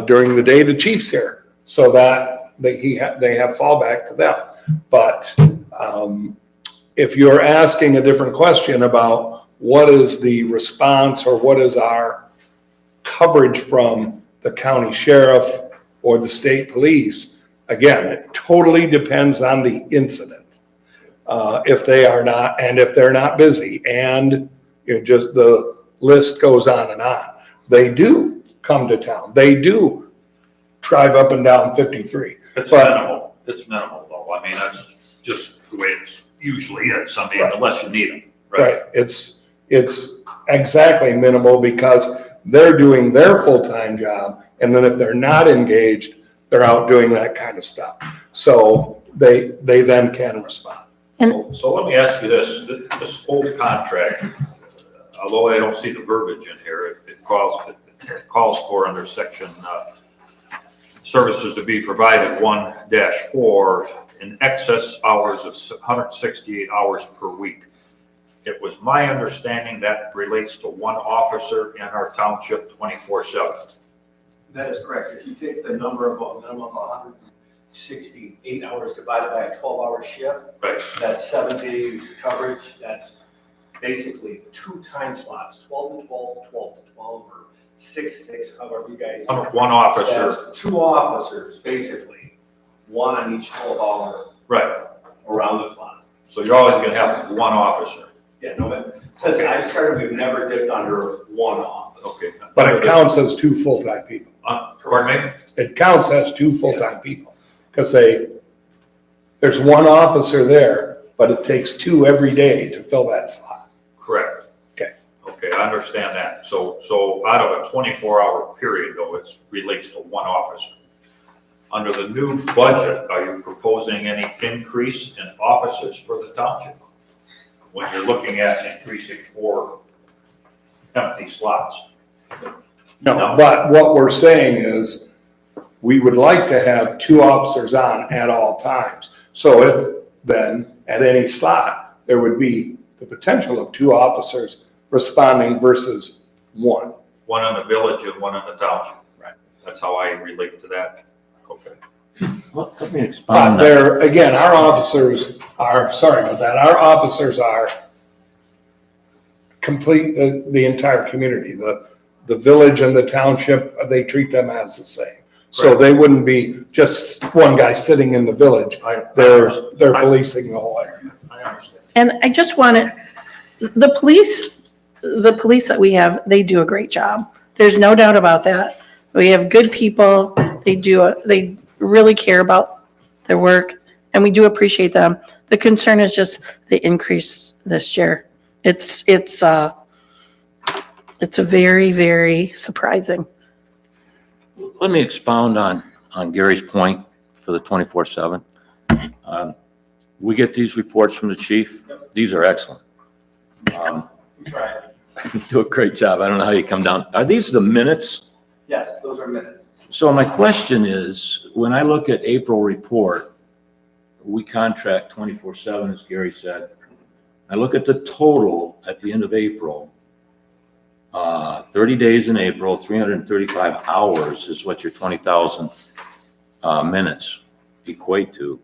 G: During the day, the chief's here, so that they have fallback to them. But if you're asking a different question about what is the response or what is our coverage from the county sheriff or the state police, again, it totally depends on the incident. If they are not, and if they're not busy, and just the list goes on and on. They do come to town. They do drive up and down 53.
E: It's minimal. It's minimal though. I mean, that's just the way it's usually is. I mean,
G: Right.
E: unless you need them,
G: Right. It's exactly minimal because they're doing their full-time job. And then if they're not engaged, they're out doing that kind of stuff. So they then can respond.
E: So let me ask you this old contract, although I don't see the verbiage in here, it calls for under section, services to be provided 1-4 in excess hours of 168 hours per week. It was my understanding that relates to one officer in our township 24/7.
C: That is correct. If you take the number of, minimum of 168 hours divided by a 12-hour shift,
E: Right.
C: that's 7 days coverage. That's basically 2 time slots, 12 to 12, 12 to 12, or 6 to 6, however you guys.
E: One officer,
C: That's 2 officers, basically, 1 on each 12-hour
E: right.
C: around the clock.
E: So you're always gonna have one officer.
C: Yeah, no, but since I started, we've never dipped under 1 officer.
E: Okay.
G: But it counts as 2 full-time people.
E: Pardon me?
G: It counts as 2 full-time people because there's 1 officer there, but it takes 2 every day to fill that slot.
E: Correct.
G: Okay.
E: Okay, I understand that. So out of a 24-hour period though, it relates to one officer. Under the new budget, are you proposing any increase in officers for the township? When you're looking at increasing 4 empty slots?
G: No, but what we're saying is we would like to have 2 officers on at all times. So if then at any slot, there would be the potential of 2 officers responding versus 1.
E: One in the village and one in the township. That's how I relate to that.
C: Okay.
B: Well, let me expound
G: But
B: on that.
G: there, again, our officers are, sorry about that, our officers are complete the entire community. The village and the township, they treat them as the same. So
E: Right.
G: they wouldn't be just one guy sitting in the village. They're policing the whole area.
E: I understand.
H: And I just want to, the police that we have, they do a great job. There's no doubt about that. We have good people. They really care about their work, and we do appreciate them. The concern is just the increase this year. It's a very, very surprising.
A: Let me expound on Gary's point for the 24/7. We get these reports from the chief. These are excellent.
F: We tried.
A: You do a great job. I don't know how you come down. Are these the minutes?
F: Yes, those are minutes.
A: So my question is, when I look at April report, we contract 24/7, as Gary said. I look at the total at the end of April. 30 days in April, 335 hours is what your 20,000 minutes equate to.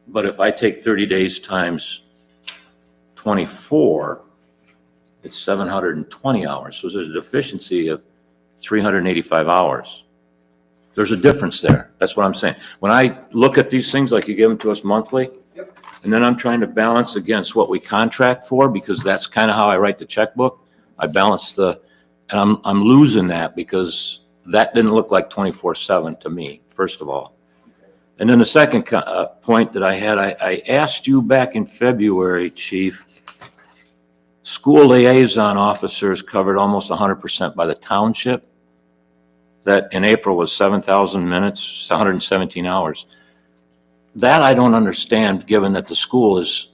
A: But if I take 30 days times 24, it's 720 hours. So there's a deficiency of 385 hours. There's a difference there. That's what I'm saying. When I look at these things, like you give them to us monthly, and then I'm trying to balance against what we contract for, because that's kind of how I write the checkbook. I balance and I'm losing that because that didn't look like 24/7 to me, first of all. And then the second point that I had, I asked you back in February, Chief, school liaison officers covered almost 100% by the township. That in April was 7,000 minutes, 117 hours. That I don't understand, given that the school is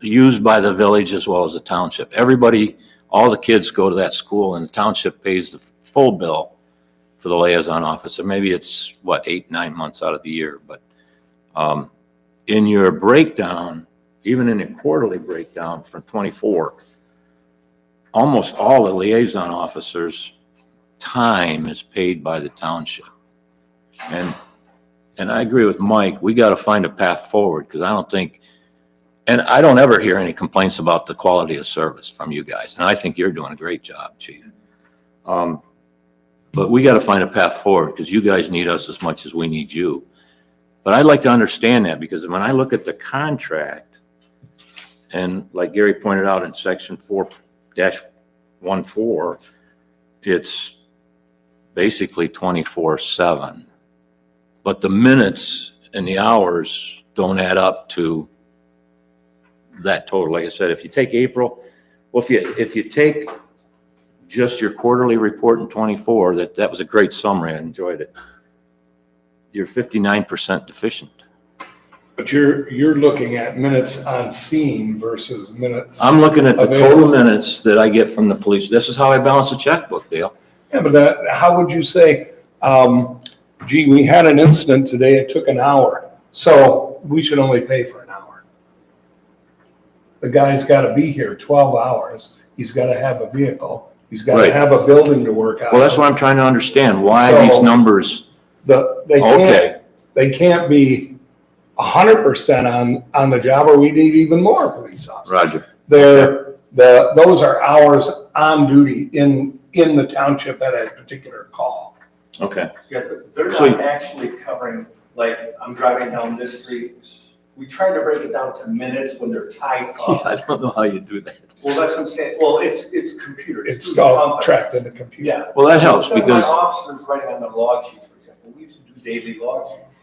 A: used by the village as well as the township. Everybody, all the kids go to that school, and the township pays the full bill for the liaison officer. Maybe it's, 8-9 months out of the year. But in your breakdown, even in a quarterly breakdown from 24, almost all the liaison officers' time is paid by the township. And I agree with Mike, we got to find a path forward, because I don't think, and I don't ever hear any complaints about the quality of service from you guys. And I think you're doing a great job, Chief. But we got to find a path forward, because you guys need us as much as we need you. But I'd like to understand that, because when I look at the contract, and like Gary pointed out in section 4-14, it's basically 24/7. But the minutes and the hours don't add up to that total. Like I said, if you take April, well, if you take just your quarterly report in 24, that was a great summary. I enjoyed it. You're 59% deficient.
G: But you're looking at minutes on scene versus minutes.
A: I'm looking at the total minutes that I get from the police. This is how I balance a checkbook, Dale.
G: Yeah, but how would you say, gee, we had an incident today, it took an hour, so we should only pay for an hour. The guy's got to be here 12 hours. He's got to have a vehicle. He's got to
A: Right.
G: have a building to work out.
A: Well, that's what I'm trying to understand. Why
G: So-
A: these numbers? Okay.
G: They can't be 100% on the job, or we need even more police officers.
A: Roger.
G: Those are hours on duty in the township at a particular call.
A: Okay.
C: Yeah, they're
A: So-
C: not actually covering, like, I'm driving down this street. We try to break it down to minutes when they're tied up.
A: I don't know how you do that.
C: Well, that's what I'm saying. Well, it's computers.
G: It's
C: through the
G: all
C: company.
G: tracked in the computer.
C: Yeah.
A: Well, that helps
C: Instead of
A: because-
C: my officers writing on the log sheets, for example, we used to do daily log sheets.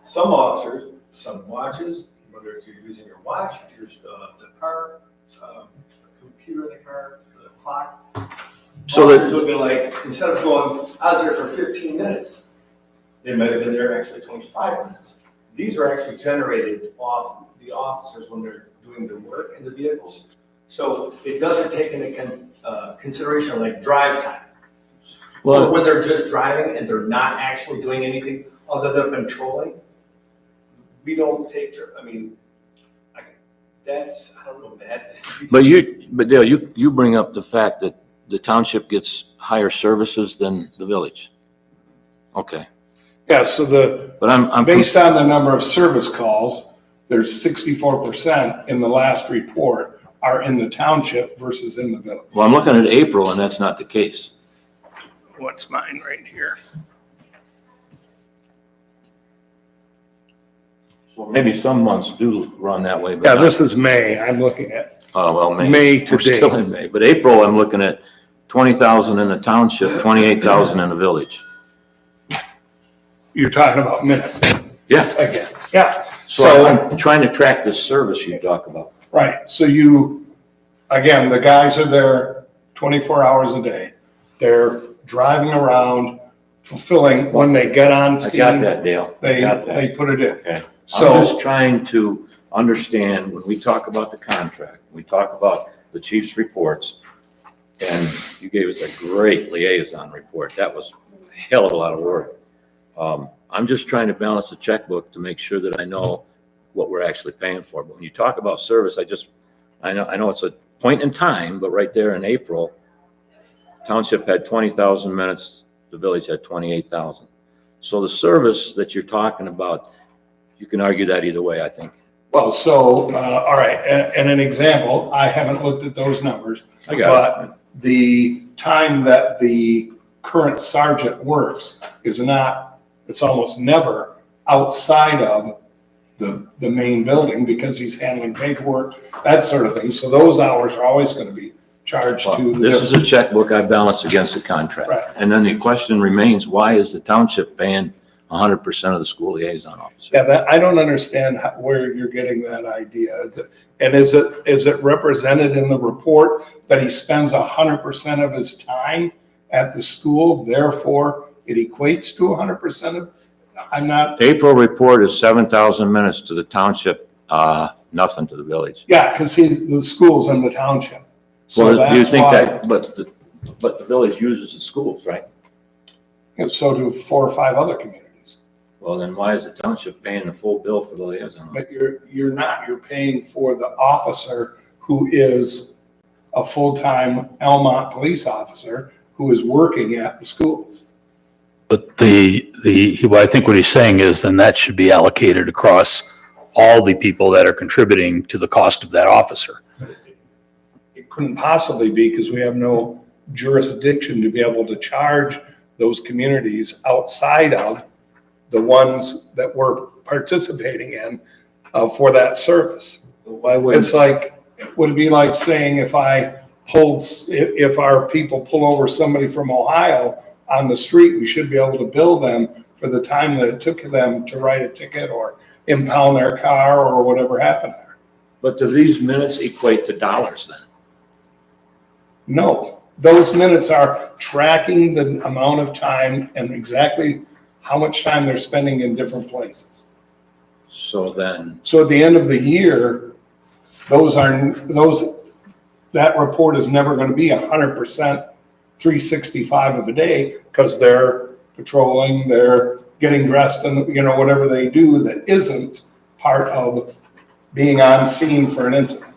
C: Some officers, some watches, whether it's you're using your watch, the car, the computer in the car, the clock.
A: So that-
C: Officers would be like, instead of going, I was there for 15 minutes, they might have been there actually 25 minutes. These are actually generated off the officers when they're doing their work in the vehicles. So it doesn't take into consideration like drive time. Or when they're just driving and they're not actually doing anything other than patrolling. We don't take, I mean, that's, I don't know, that.
A: But Dale, you bring up the fact that the township gets higher services than the village? Okay,
G: Yeah, so
A: but I'm,
G: based on the number of service calls, there's 64% in the last report are in the township versus in the village.
A: well, I'm looking at April and that's not the case.
G: What's mine right here?
A: So maybe some months do run that way, but
G: Yeah,
A: not-
G: this is May, I'm looking at.
A: Oh, well, May.
G: May to
A: We're still
G: date.
A: in May, but April, I'm looking at 20,000 in the township, 28,000 in the village.
G: You're talking about minutes
A: Yeah,
G: again. Yeah,
A: so
G: so,
A: I'm trying to track this service you talk about.
G: right, so again, the guys are there 24 hours a day. They're driving around, fulfilling, when they get on
A: I
G: scene.
A: got that, Dale. I
G: They
A: got that.
G: they put it in.
A: Okay.
G: So-
A: I'm just trying to understand, when we talk about the contract, we talk about the chief's reports, and you gave us a great liaison report. That was a hell of a lot of work. I'm just trying to balance the checkbook to make sure that I know what we're actually paying for. But when you talk about service, I know it's a point in time, but right there in April, township had 20,000 minutes, the village had 28,000. So the service that you're talking about, you can argue that either way, I think.
G: Well, so, all right, and an example, I haven't looked at those numbers.
A: I got it.
G: But the time that the current sergeant works is not, it's almost never outside of the main building because he's handling paperwork, that sort of thing. So those hours are always going to be charged
A: Well,
G: to.
A: this is a checkbook I balance against the contract.
G: Right.
A: And then the question remains, why is the township paying 100% of the school liaison officer?
G: Yeah, that, I don't understand where you're getting that idea. And is it represented in the report that he spends 100% of his time at the school, therefore it equates to 100% of, I'm not,
A: April report is 7,000 minutes to the township, nothing to the village.
G: yeah, because the school's in the township. So
A: Well, do you
G: that's
A: think
G: why,
A: that, but the village uses the schools, right?
G: and so do 4 or 5 other communities.
A: Well, then why is the township paying the full bill for the liaison?
G: But you're not, you're paying for the officer who is a full-time Almont police officer who is working at the schools.
I: But well, I think what he's saying is then that should be allocated across all the people that are contributing to the cost of that officer.
G: It couldn't possibly be because we have no jurisdiction to be able to charge those communities outside of the ones that we're participating in for that service.
A: Why would,
G: It's like, would it be like saying if if our people pull over somebody from Ohio on the street, we should be able to bill them for the time that it took them to write a ticket or impound their car or whatever happened there?
A: but do these minutes equate to dollars then?
G: No, those minutes are tracking the amount of time and exactly how much time they're spending in different places.
A: So then,
G: So at the end of the year, that report is never going to be 100% 365 of a day because they're patrolling, they're getting dressed and, whatever they do that isn't part of being on scene for an incident.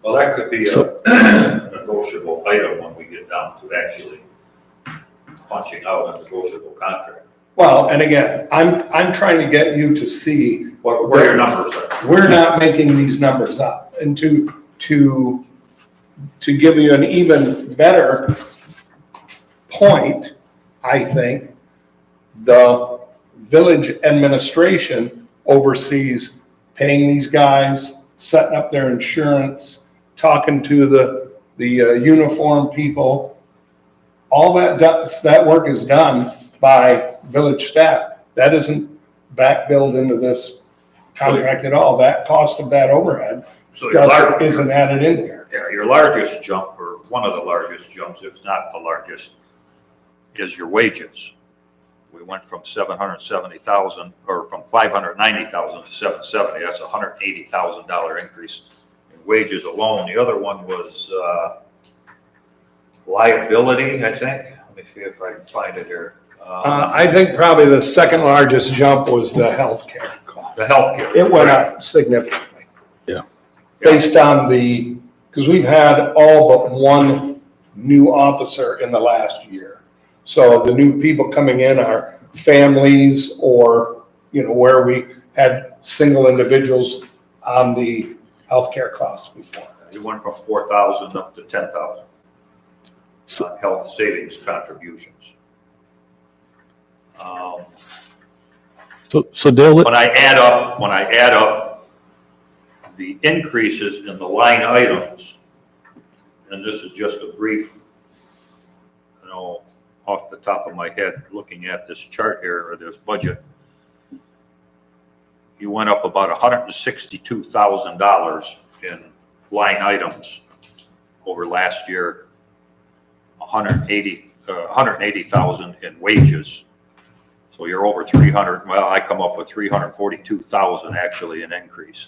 E: Well, that could be a negotiable item when we get down to actually punching out a negotiable contract.
G: Well, and again, I'm trying to get you to see
E: Where your numbers are.
G: we're not making these numbers up. And to give you an even better point, I think the village administration oversees paying these guys, setting up their insurance, talking to the uniform people. All that work is done by village staff. That isn't back billed into this contract at all. That cost of that overhead
E: So
G: isn't added in here.
E: your largest jump, or one of the largest jumps, if not the largest, is your wages. We went from 770,000, or from 590,000 to 770. That's a $180,000 increase in wages alone. The other one was liability, I think. Let me see if I can find it here.
G: I think probably the second largest jump was the healthcare cost.
E: The healthcare.
G: It went up significantly.
I: Yeah.
G: Based on because we've had all but one new officer in the last year. So the new people coming in are families or, where we had single individuals on the healthcare costs before.
E: You went from 4,000 up to 10,000. Health savings contributions.
I: So Dale,
E: When I add up the increases in the line items, and this is just a brief, off the top of my head, looking at this chart here, or this budget, you went up about $162,000 in line items over last year, 180,000 in wages. So you're over 300, well, I come up with 342,000 actually in increase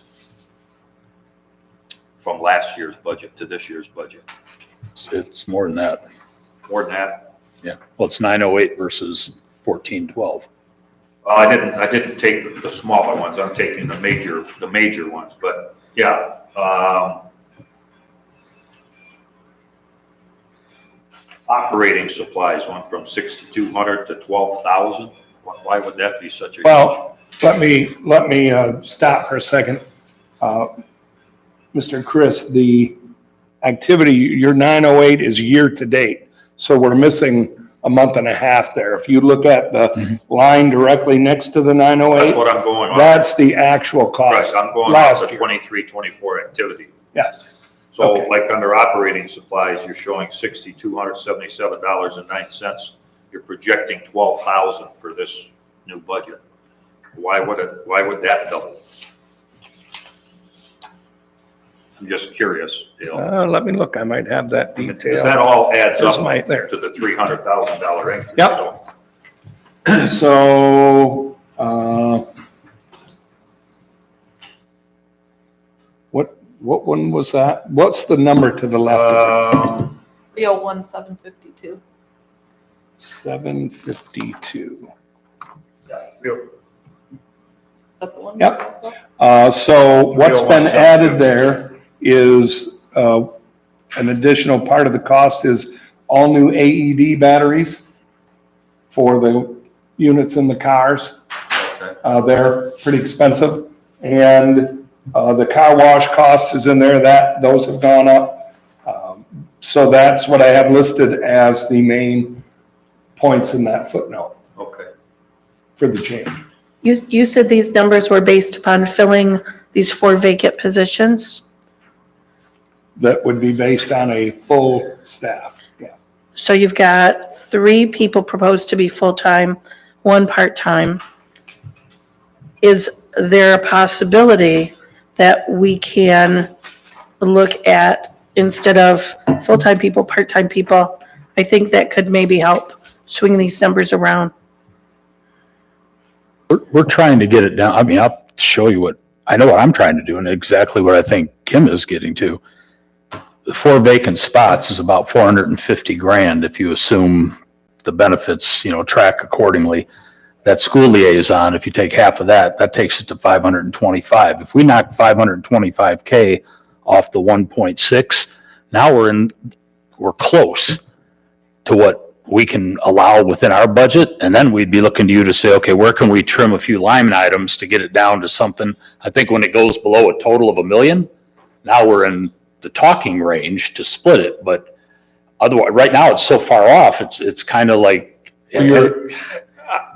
E: from last year's budget to this year's budget.
I: it's more than that.
E: More than that?
I: Yeah. Well, it's 908 versus 1412.
E: Well, I didn't take the smaller ones, I'm taking the major ones, but yeah. Operating supplies went from 6,200 to 12,000. Why would that be such a huge?
G: Well, let me stop for a second. Mr. Chris, the activity, your 908 is year to date. So we're missing a month and a half there. If you look at the line directly next to the 908.
E: That's what I'm going on.
G: That's the actual
E: Right,
G: cost
E: I'm going
G: last
E: off the
G: year.
E: 23-24 activity.
G: Yes.
E: So
G: Okay.
E: like under operating supplies, you're showing $6,277.09. You're projecting 12,000 for this new budget. Why would that double? I'm just curious, Dale.
G: Let me look. I might have that
E: Because
G: detail.
E: that all adds
G: There's
E: up
G: my- there.
E: to the $300,000 increase.
G: Yep.
E: So
G: So, what one was that? What's the number to the left of it?
D: 301,752.
G: 752.
E: real-
D: Is that the one?
G: Yep. So what's been added there is, an additional part of the cost is all new AED batteries for the units in the cars.
E: okay.
G: They're pretty expensive. And the car wash cost is in there, those have gone up. So that's what I have listed as the main points in that footnote
E: Okay.
G: for the change.
H: You said these numbers were based upon filling these 4 vacant positions?
G: That would be based on a full staff, yeah.
H: So you've got 3 people proposed to be full-time, 1 part-time. Is there a possibility that we can look at, instead of full-time people, part-time people? I think that could maybe help swing these numbers around.
I: We're trying to get it down. I mean, I'll show you I know what I'm trying to do and exactly what I think Kim is getting to. The 4 vacant spots is about 450 grand if you assume the benefits, track accordingly. That school liaison, if you take half of that, that takes it to 525. If we knock 525K off the 1.6, now we're close to what we can allow within our budget. And then we'd be looking to you to say, okay, where can we trim a few line items to get it down to something? I think when it goes below a total of $1 million, now we're in the talking range to split it. But otherwise, right now it's so far off. It's kind of like.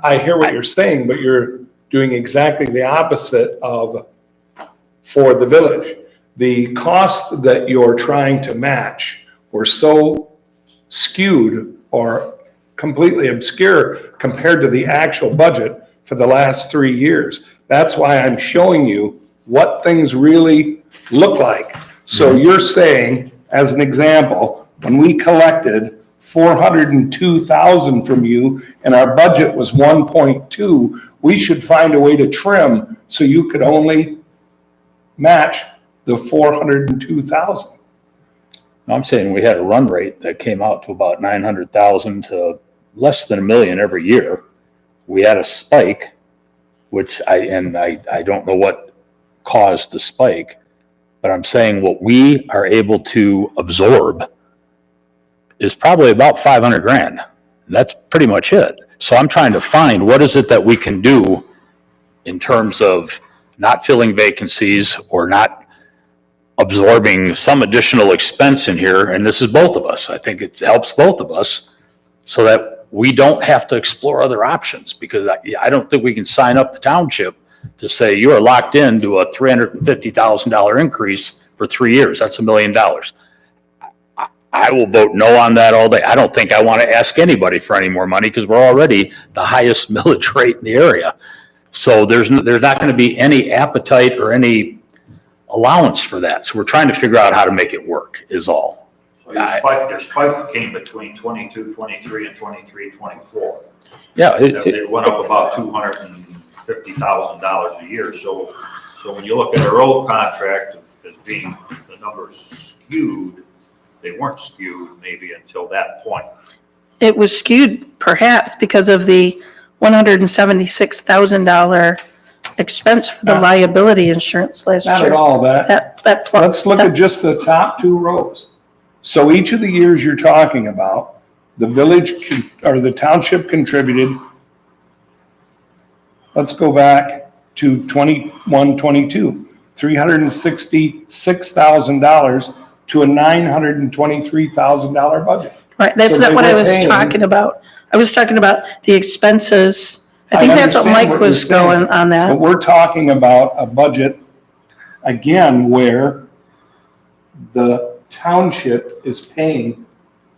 G: I hear what you're saying, but you're doing exactly the opposite of for the village. The costs that you're trying to match were so skewed or completely obscure compared to the actual budget for the last 3 years. That's why I'm showing you what things really look like. So you're saying, as an example, when we collected 402,000 from you and our budget was 1.2, we should find a way to trim so you could only match the 402,000.
I: I'm saying we had a run rate that came out to about 900,000 to less than $1 million every year. We had a spike, which I don't know what caused the spike, but I'm saying what we are able to absorb is probably about 500 grand. That's pretty much it. So I'm trying to find what is it that we can do in terms of not filling vacancies or not absorbing some additional expense in here. And this is both of us. I think it helps both of us so that we don't have to explore other options, because I don't think we can sign up the township to say you are locked into a $350,000 increase for 3 years. That's $1 million. I will vote no on that all day. I don't think I want to ask anybody for any more money because we're already the highest millage rate in the area. So there's not going to be any appetite or any allowance for that. So we're trying to figure out how to make it work is all.
E: So your spike came between 22, 23, and 23, 24.
I: Yeah.
E: It went up about $250,000 a year. So when you look at our old contract as being the numbers skewed, they weren't skewed maybe until that point.
H: It was skewed perhaps because of the $176,000 expense for the liability insurance last
G: Not
H: year.
G: at all that. Let's look at just the top 2 rows. So each of the years you're talking about, the village or the township contributed. Let's go back to 21, 22, $366,000 to a $923,000 budget.
H: Right, that's
G: So
H: not
G: they
H: what I
G: were
H: was
G: paying-
H: talking about. I was talking about the expenses. I think that's what
G: understand
H: Mike
G: what
H: was
G: you're saying,
H: going on
G: But
H: that.
G: we're talking about a budget, again, where the township is paying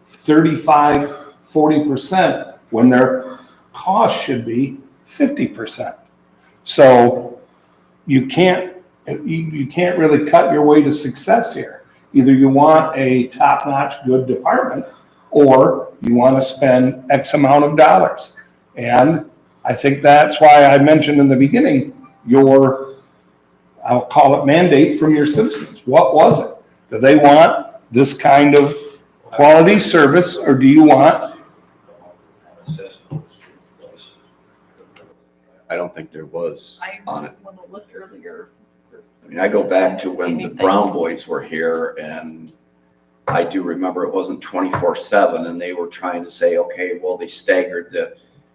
G: 35, 40% when their cost should be 50%. So you can't really cut your way to success here. Either you want a top-notch, good department, or you want to spend X amount of dollars. And I think that's why I mentioned in the beginning, I'll call it mandate from your citizens. What was it? Do they want this kind of quality service, or do you want?
B: I don't think there was
D: I
B: on it.
D: want to look earlier.
B: I mean, I go back to when the Brown boys were here, and I do remember it wasn't 24/7, and they were trying to say, okay, well, they staggered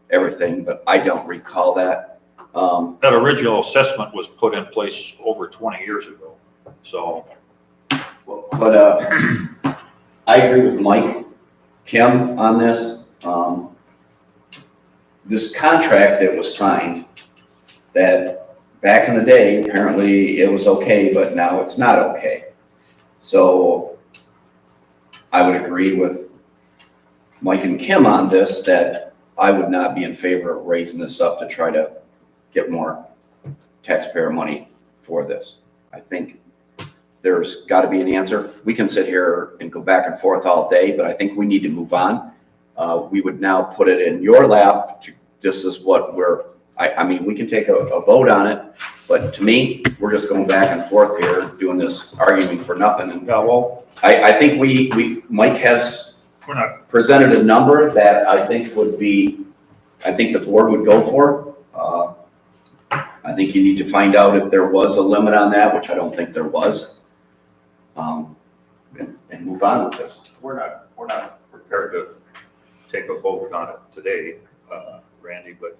B: everything, but I don't recall that.
E: That original assessment was put in place over 20 years ago. So
B: But I agree with Mike, Kim on this. This contract that was signed, that back in the day, apparently it was okay, but now it's not okay. So I would agree with Mike and Kim on this, that I would not be in favor of raising this up to try to get more taxpayer money for this. I think there's got to be an answer. We can sit here and go back and forth all day, but I think we need to move on. We would now put it in your lap. This is what I mean, we can take a vote on it, but to me, we're just going back and forth here, doing this arguing for nothing. And
E: yeah, well,
B: I think Mike has presented a number that I think the board would go for. I think you need to find out if there was a limit on that, which I don't think there was. And move on with this.
E: we're not prepared to take a vote on it today, Randy, but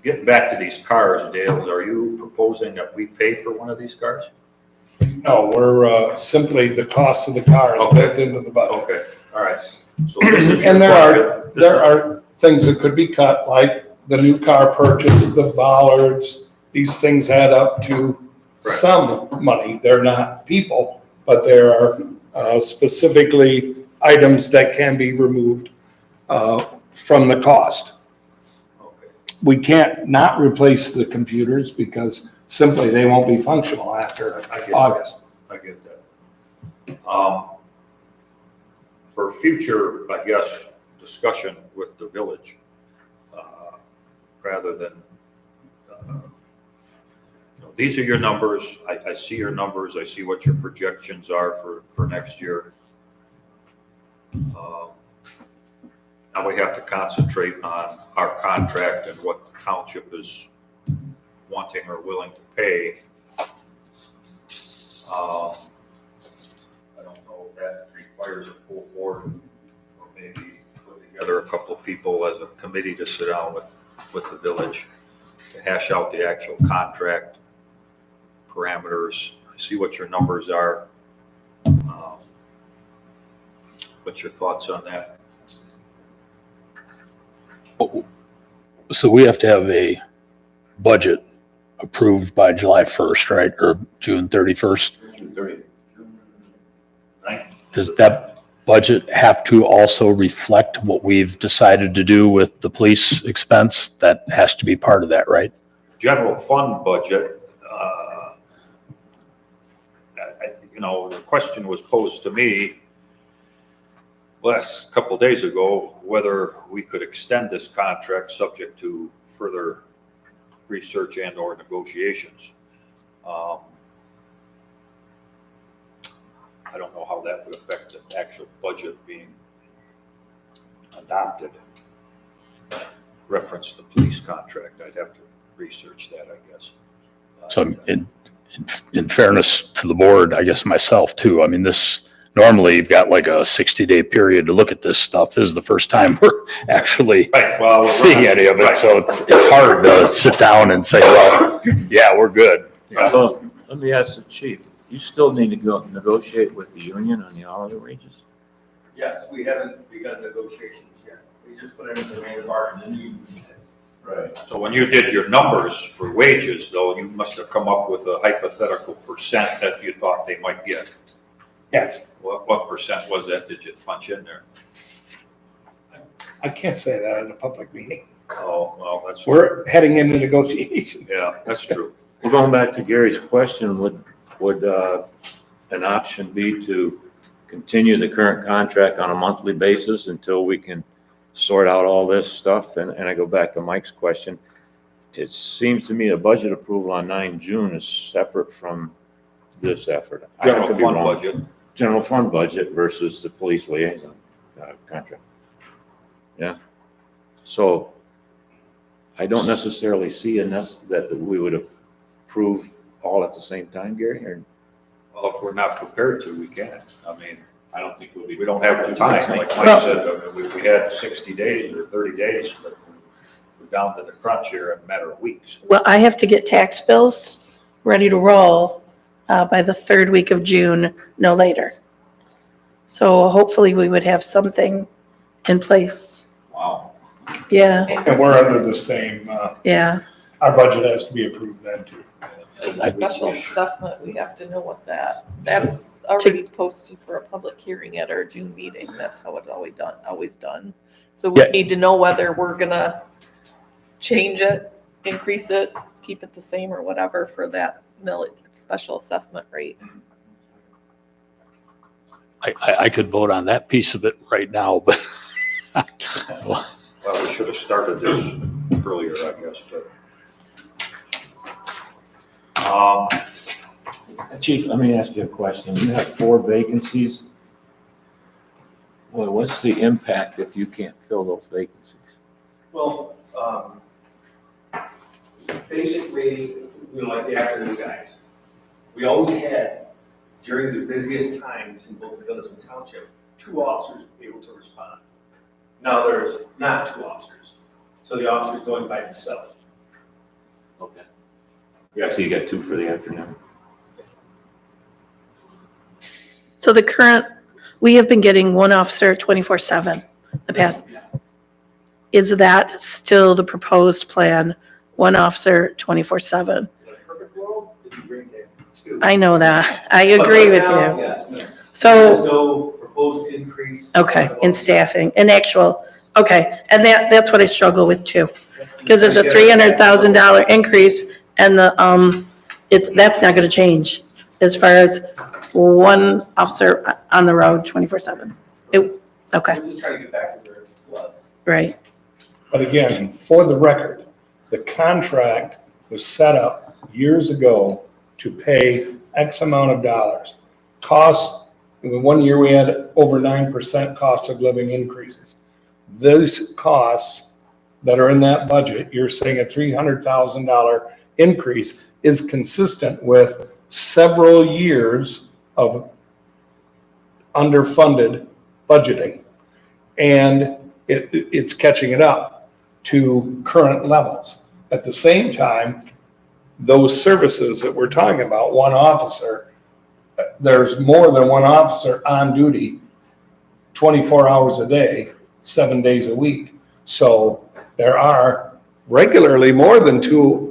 E: getting back to these cars, Dale, are you proposing that we pay for one of these cars?
G: No, we're simply the cost of the car is built into the budget.
E: Okay, all right. So this is your
G: And
E: budget.
G: there are things that could be cut, like the new car purchase, the bollards. These things add up to some money. They're not people, but there are specifically items that can be removed from the cost.
E: Okay.
G: We can't not replace the computers because simply they won't be functional after August.
E: I get that. For future, I guess, discussion with the village, rather than, these are your numbers. I see your numbers. I see what your projections are for next year. Now we have to concentrate on our contract and what the township is wanting or willing to pay. I don't know if that requires a committee to sit down with the village to hash out the actual contract parameters, see what your numbers are. What's your thoughts on that?
I: So we have to have a budget approved by July 1st, right? Or June 31st?
A: June 30th.
I: Does that budget have to also reflect what we've decided to do with the police expense? That has to be part of that, right?
E: General fund budget, the question was posed to me last couple of days ago, whether we could extend this contract subject to further research and or negotiations. I don't know how that would affect the actual budget being adopted. Reference the police contract, I'd have to research that, I guess.
I: So in fairness to the board, I guess myself too, I mean, normally you've got like a 60-day period to look at this stuff. This is the first time we're actually
E: Right, well, we're
I: seeing
E: running-
I: any of it.
E: right.
I: So it's hard to sit down and say, well, yeah, we're good. Yeah.
A: Well, let me ask the chief, you still need to go negotiate with the union on the hourly wages?
C: Yes, we haven't begun negotiations yet. We just put it in the main bargain, and you. Right.
E: So when you did your numbers for wages, though, you must have come up with a hypothetical percent that you thought they might get.
G: Yes,
E: What percent was that? Did you punch in there?
G: I can't say that at a public meeting.
E: Oh, well, that's true.
G: We're heading into negotiations.
E: Yeah, that's true.
A: Well, going back to Gary's question, would an option be to continue the current contract on a monthly basis until we can sort out all this stuff? And I go back to Mike's question. It seems to me a budget approval on 9 June is separate from this effort. I
E: General
A: could be
E: fund
A: wrong.
E: budget.
A: General fund budget versus the police liaison contract. Yeah. So I don't necessarily see that we would approve all at the same time, Gary, or?
E: Well, if we're not prepared to, we can't. I mean,
A: I don't think we'll be.
E: we don't have the time. Like Mike
H: Well-
E: said, I mean, we had 60 days or 30 days, but we're down to the crunch here in a matter of weeks.
H: Well, I have to get tax bills ready to roll by the third week of June, no later. So hopefully we would have something in place.
E: Wow.
H: Yeah,
G: And we're under the same,
H: yeah.
G: our budget has to be approved then too.
D: And the special assessment, we have to know what that's already posted for a public hearing at our June meeting. That's how it's always done. So we
I: Yeah.
D: need to know whether we're gonna change it, increase it, keep it the same or whatever for that special assessment rate.
I: I could vote on that piece of it right now, but
E: Well, we should have started this earlier, I guess, but.
A: Chief, let me ask you a question. You have 4 vacancies. Well, what's the impact if you can't fill those vacancies?
C: Well, basically, we like the afternoon guys. We always had, during the busiest times in both the village and township, 2 officers able to respond. Now there's not 2 officers, so the officer's going by himself.
A: Okay. Yeah, so you got 2 for the afternoon.
H: So the current, we have been getting one officer 24/7 the past. Is that still the proposed plan? One officer 24/7?
C: In a perfect world, it'd be great to have 2.
H: I know that. I agree with
C: But right now,
H: you.
C: yes, no.
H: So.
C: There's no proposed increase.
H: Okay, in staffing, in actual, okay, and that's what I struggle with too. Because there's a $300,000 increase and that's not gonna change as far as one officer on the road 24/7. Okay,
C: We're just trying to get back to where it was.
H: right,
G: But again, for the record, the contract was set up years ago to pay X amount of dollars. Costs, in 1 year we had over 9% cost of living increases. Those costs that are in that budget, you're saying a $300,000 increase is consistent with several years of underfunded budgeting. And it's catching it up. to current levels. At the same time, those services that we're talking about, one officer, there's more than one officer on duty 24 hours a day, 7 days a week. So there are regularly more than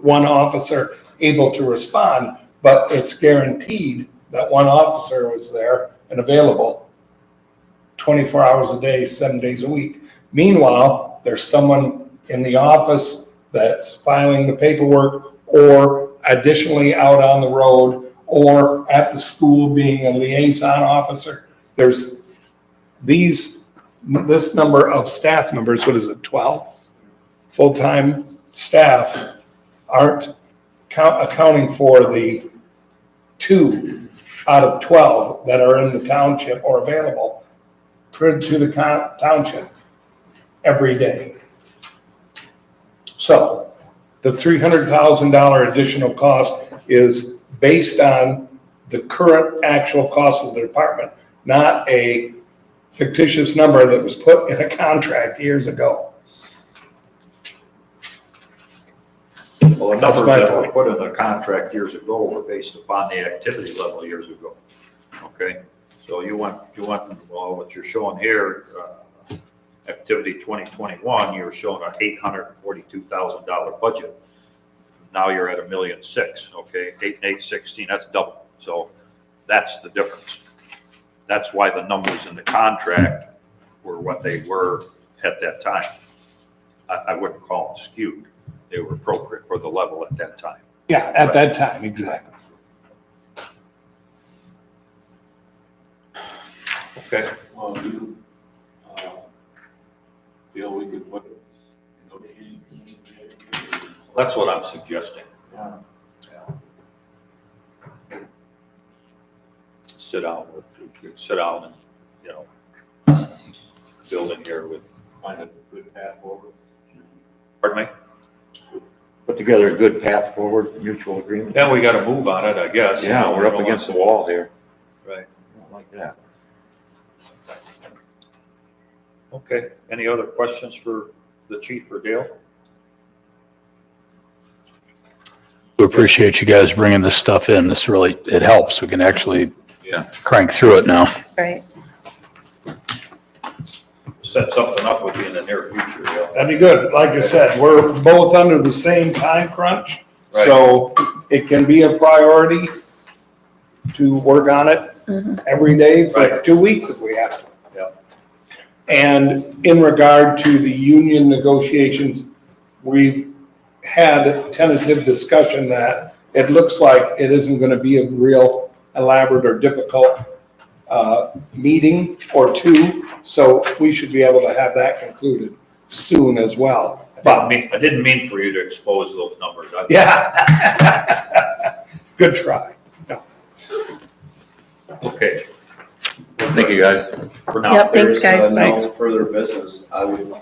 G: one officer able to respond, but it's guaranteed that one officer was there and available 24 hours a day, 7 days a week. Meanwhile, there's someone in the office that's filing the paperwork, or additionally out on the road, or at the school being a liaison officer. There's this number of staff members, what is it, 12? Full-time staff aren't accounting for the 2 out of 12 that are in the township or available to the township every day. So the $300,000 additional cost is based on the current actual cost of the department, not a fictitious number that was put in a contract years ago.
E: Well, the
G: That's
E: numbers
G: my
E: that were
G: point.
E: put in the contract years ago were based upon the activity level years ago. Okay, so you went, well, what you're showing here, activity 2021, you're showing an $842,000 budget. Now you're at $1.6 million, okay, 8 and 8, 16, that's double. So that's the difference. That's why the numbers in the contract were what they were at that time. I wouldn't call them skewed. They were appropriate for the level at that time.
G: Yeah, at that time, exactly.
E: Okay,
F: Well, do you, feel we could put,
E: that's what I'm suggesting.
F: Yeah.
E: Sit down and, building here with,
F: find a good path forward?
E: pardon me?
A: Put together a good path forward, mutual agreement.
E: Then we gotta move on it, I guess.
A: Yeah, we're up against the wall here.
E: Right,
A: I don't like that.
E: okay. Any other questions for the chief or Dale?
I: We appreciate you guys bringing this stuff in. This really, it helps. We can actually
A: Yeah.
I: crank through it now.
D: Right.
E: Set something up with you in the near future, Dale.
G: That'd be good. Like I said, we're both under the same time crunch. So it can be a priority to work on it every day for
E: Right.
G: 2 weeks if we have to.
E: Yeah.
G: And in regard to the union negotiations, we've had tentative discussion that it looks like it isn't going to be a real elaborate or difficult meeting or two. So we should be able to have that concluded soon as well. But
E: I didn't mean for you to expose those numbers.
G: yeah. Good try.
E: Okay,
A: Thank you, guys.
E: for now.
H: Yep, thanks, guys.
B: No further business, I would,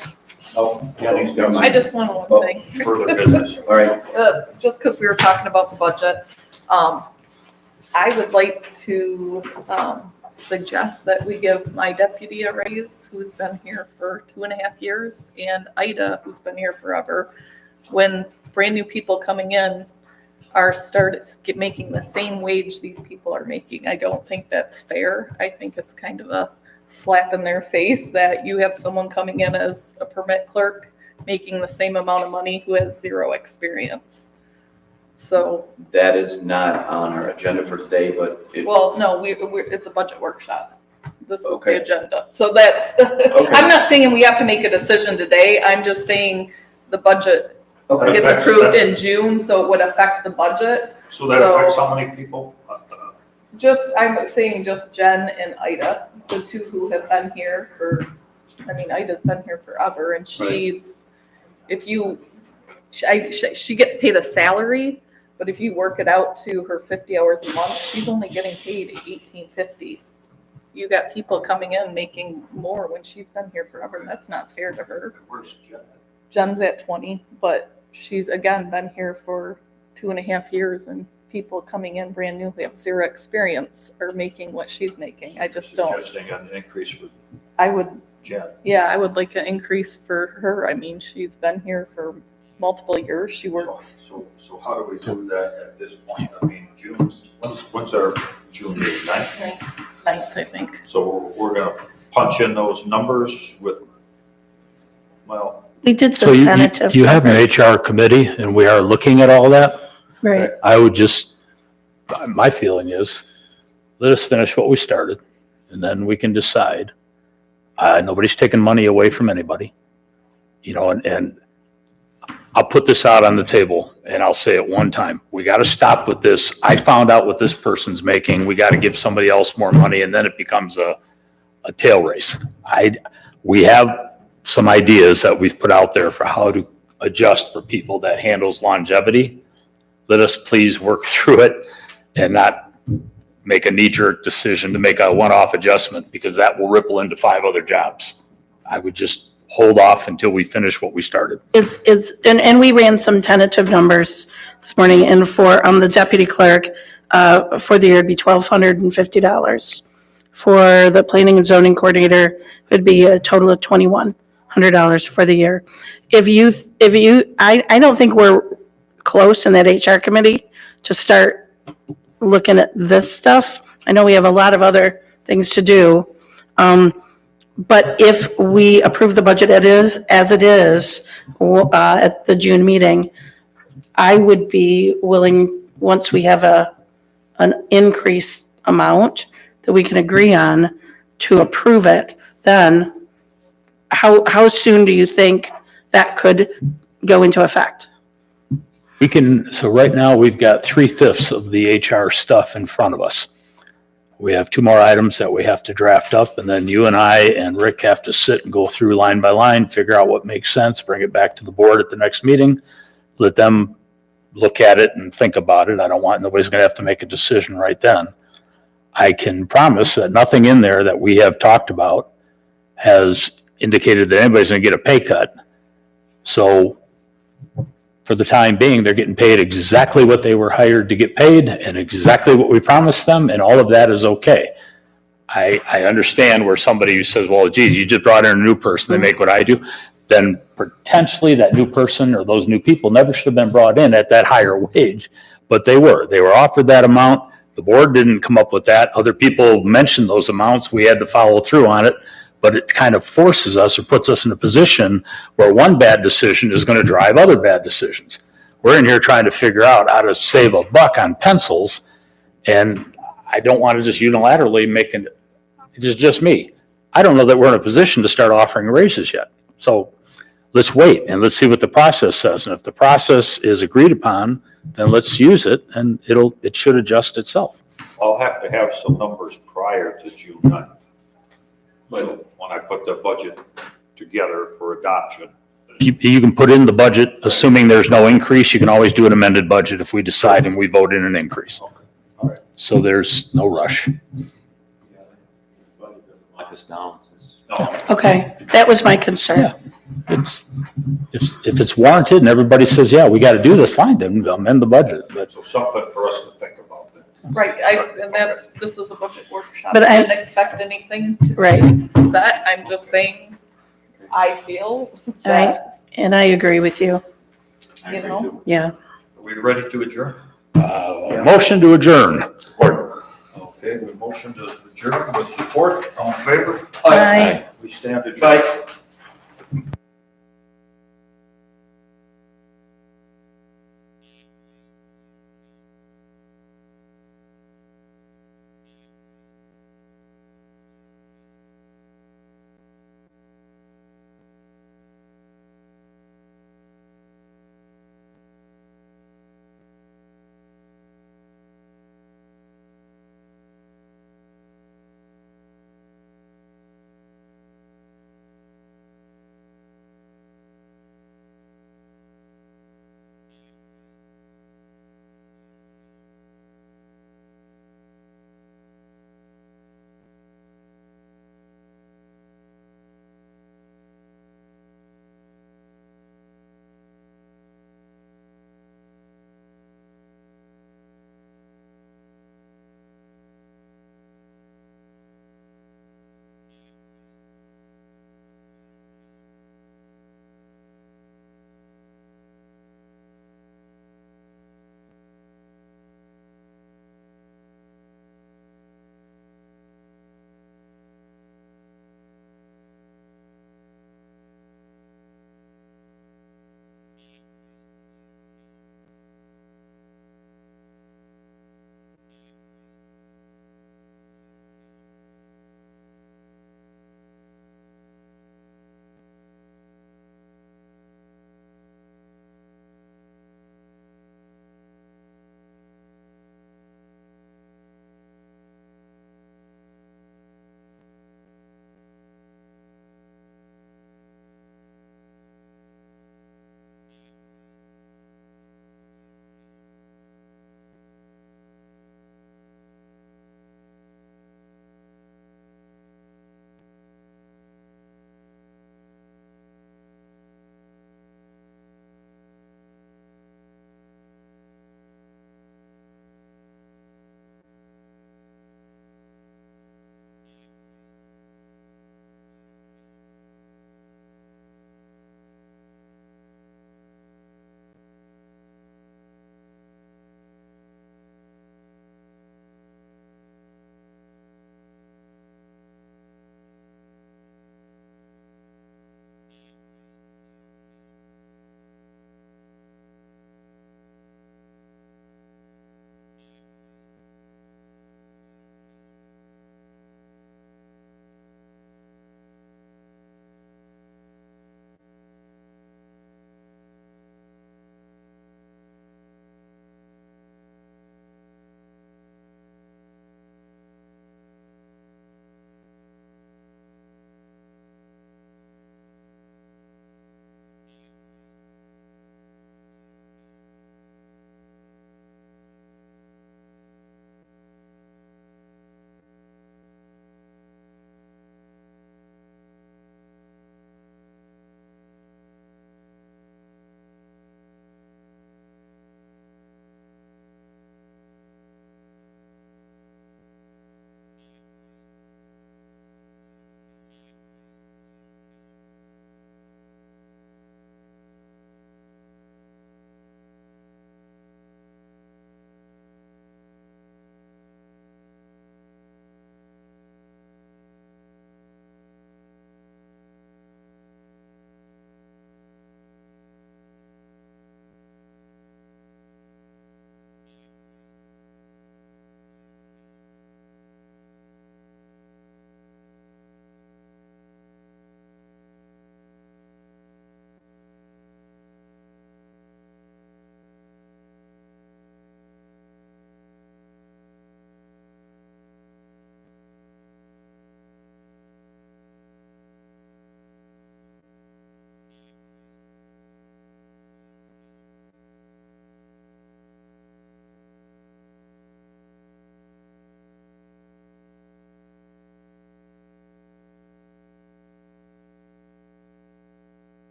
E: Oh, Jenny's got
D: I just want one thing.
E: further business.
B: all right,
D: Just because we were talking about the budget, I would like to suggest that we give my deputy a raise, who's been here for 2.5 years, and Ida, who's been here forever. When brand new people coming in are making the same wage these people are making, I don't think that's fair. I think it's kind of a slap in their face that you have someone coming in as a permit clerk making the same amount of money who has 0 experience. So,
B: that is not on our agenda for today, but it,
D: well, no, it's a budget workshop. This is the
B: Okay.
D: agenda. So that's, I'm not saying we have to make a decision today. I'm just saying the budget
B: okay,
D: gets
E: Affects
D: approved
E: that.
D: in June, so it would affect the budget.
E: So that affects how many people?
D: I'm saying just Jen and Ida, the two who have been here Ida's been here forever, and she's, she gets paid a salary, but if you work it out to her 50 hours a month, she's only getting paid $18.50. You got people coming in making more when she's been here forever. That's not fair to her.
E: Where's Jen?
D: Jen's at 20, but she's again been here for 2.5 years, and people coming in brand new who have 0 experience are making what she's making. I just don't.
E: Suggesting an increase for,
D: I would
E: Jen?
D: Yeah, I would like an increase for her. I mean, she's been here for multiple years. She works.
E: So how do we do that at this point? I mean, June, when's our June meeting, ninth?
D: Ninth, I think.
E: So we're gonna punch in those numbers with, well,
H: We did
I: So
H: some tentative.
I: you have an
H: numbers.
I: HR committee and we are looking at all that.
H: Right.
I: I would just, my feeling is, let us finish what we started and then we can decide. Nobody's taking money away from anybody, you know, and I'll put this out on the table and I'll say it one time. We got to stop with this. I found out what this person's making. We got to give somebody else more money and then it becomes a tail race. We have some ideas that we've put out there for how to adjust for people that handles longevity. Let us please work through it and not make a knee-jerk decision to make a one-off adjustment because that will ripple into 5 other jobs. I would just hold off until we finish what we started.
H: And we ran some tentative numbers this morning, and for the deputy clerk, for the year, it'd be $1,250. For the planning and zoning coordinator, it'd be a total of $2,100 for the year. I don't think we're close in that HR committee to start looking at this stuff. I know we have a lot of other things to do. But if we approve the budget as it is at the June meeting, I would be willing, once we have an increased amount that we can agree on, to approve it. Then how soon do you think that could go into effect?
I: So right now, we've got 3/5 of the HR stuff in front of us. We have 2 more items that we have to draft up, and then you and I and Rick have to sit and go through line by line, figure out what makes sense, bring it back to the board at the next meeting, let them look at it and think about it. Nobody's gonna have to make a decision right then. I can promise that nothing in there that we have talked about has indicated that anybody's gonna get a pay cut. So for the time being, they're getting paid exactly what they were hired to get paid and exactly what we promised them, and all of that is okay. I understand where somebody who says, well, geez, you just brought in a new person, they make what I do. Then potentially that new person or those new people never should have been brought in at that higher wage, but they were. They were offered that amount. The board didn't come up with that. Other people mentioned those amounts. We had to follow through on it. But it kind of forces us or puts us in a position where one bad decision is going to drive other bad decisions. We're in here trying to figure out how to save a buck on pencils, and I don't want to just unilaterally it's just me. I don't know that we're in a position to start offering raises yet. So let's wait and let's see what the process says. And if the process is agreed upon, then let's use it and it should adjust itself.
E: I'll have to have some numbers prior to June 9th. So when I put the budget together for adoption.
I: You can put in the budget, assuming there's no increase. You can always do an amended budget if we decide and we vote in an increase.
E: All right.
I: So there's no rush.
A: Lock us down.
E: No,
H: Okay, that was my concern.
I: If it's warranted and everybody says, yeah, we got to do this, fine, then amend the budget. But
E: so something for us to think about then.
D: Right, this is a budget workshop.
H: But
D: I
H: I-
D: didn't expect anything to
H: Right,
D: be set. I'm just saying, I feel that,
H: and I agree with you.
D: you know.
H: Yeah.
E: Are we ready to adjourn?
I: Motion to adjourn.
E: Okay, we motion to adjourn with support. All in favor?
H: Aye.
E: We stand adjourned.
B: Bye.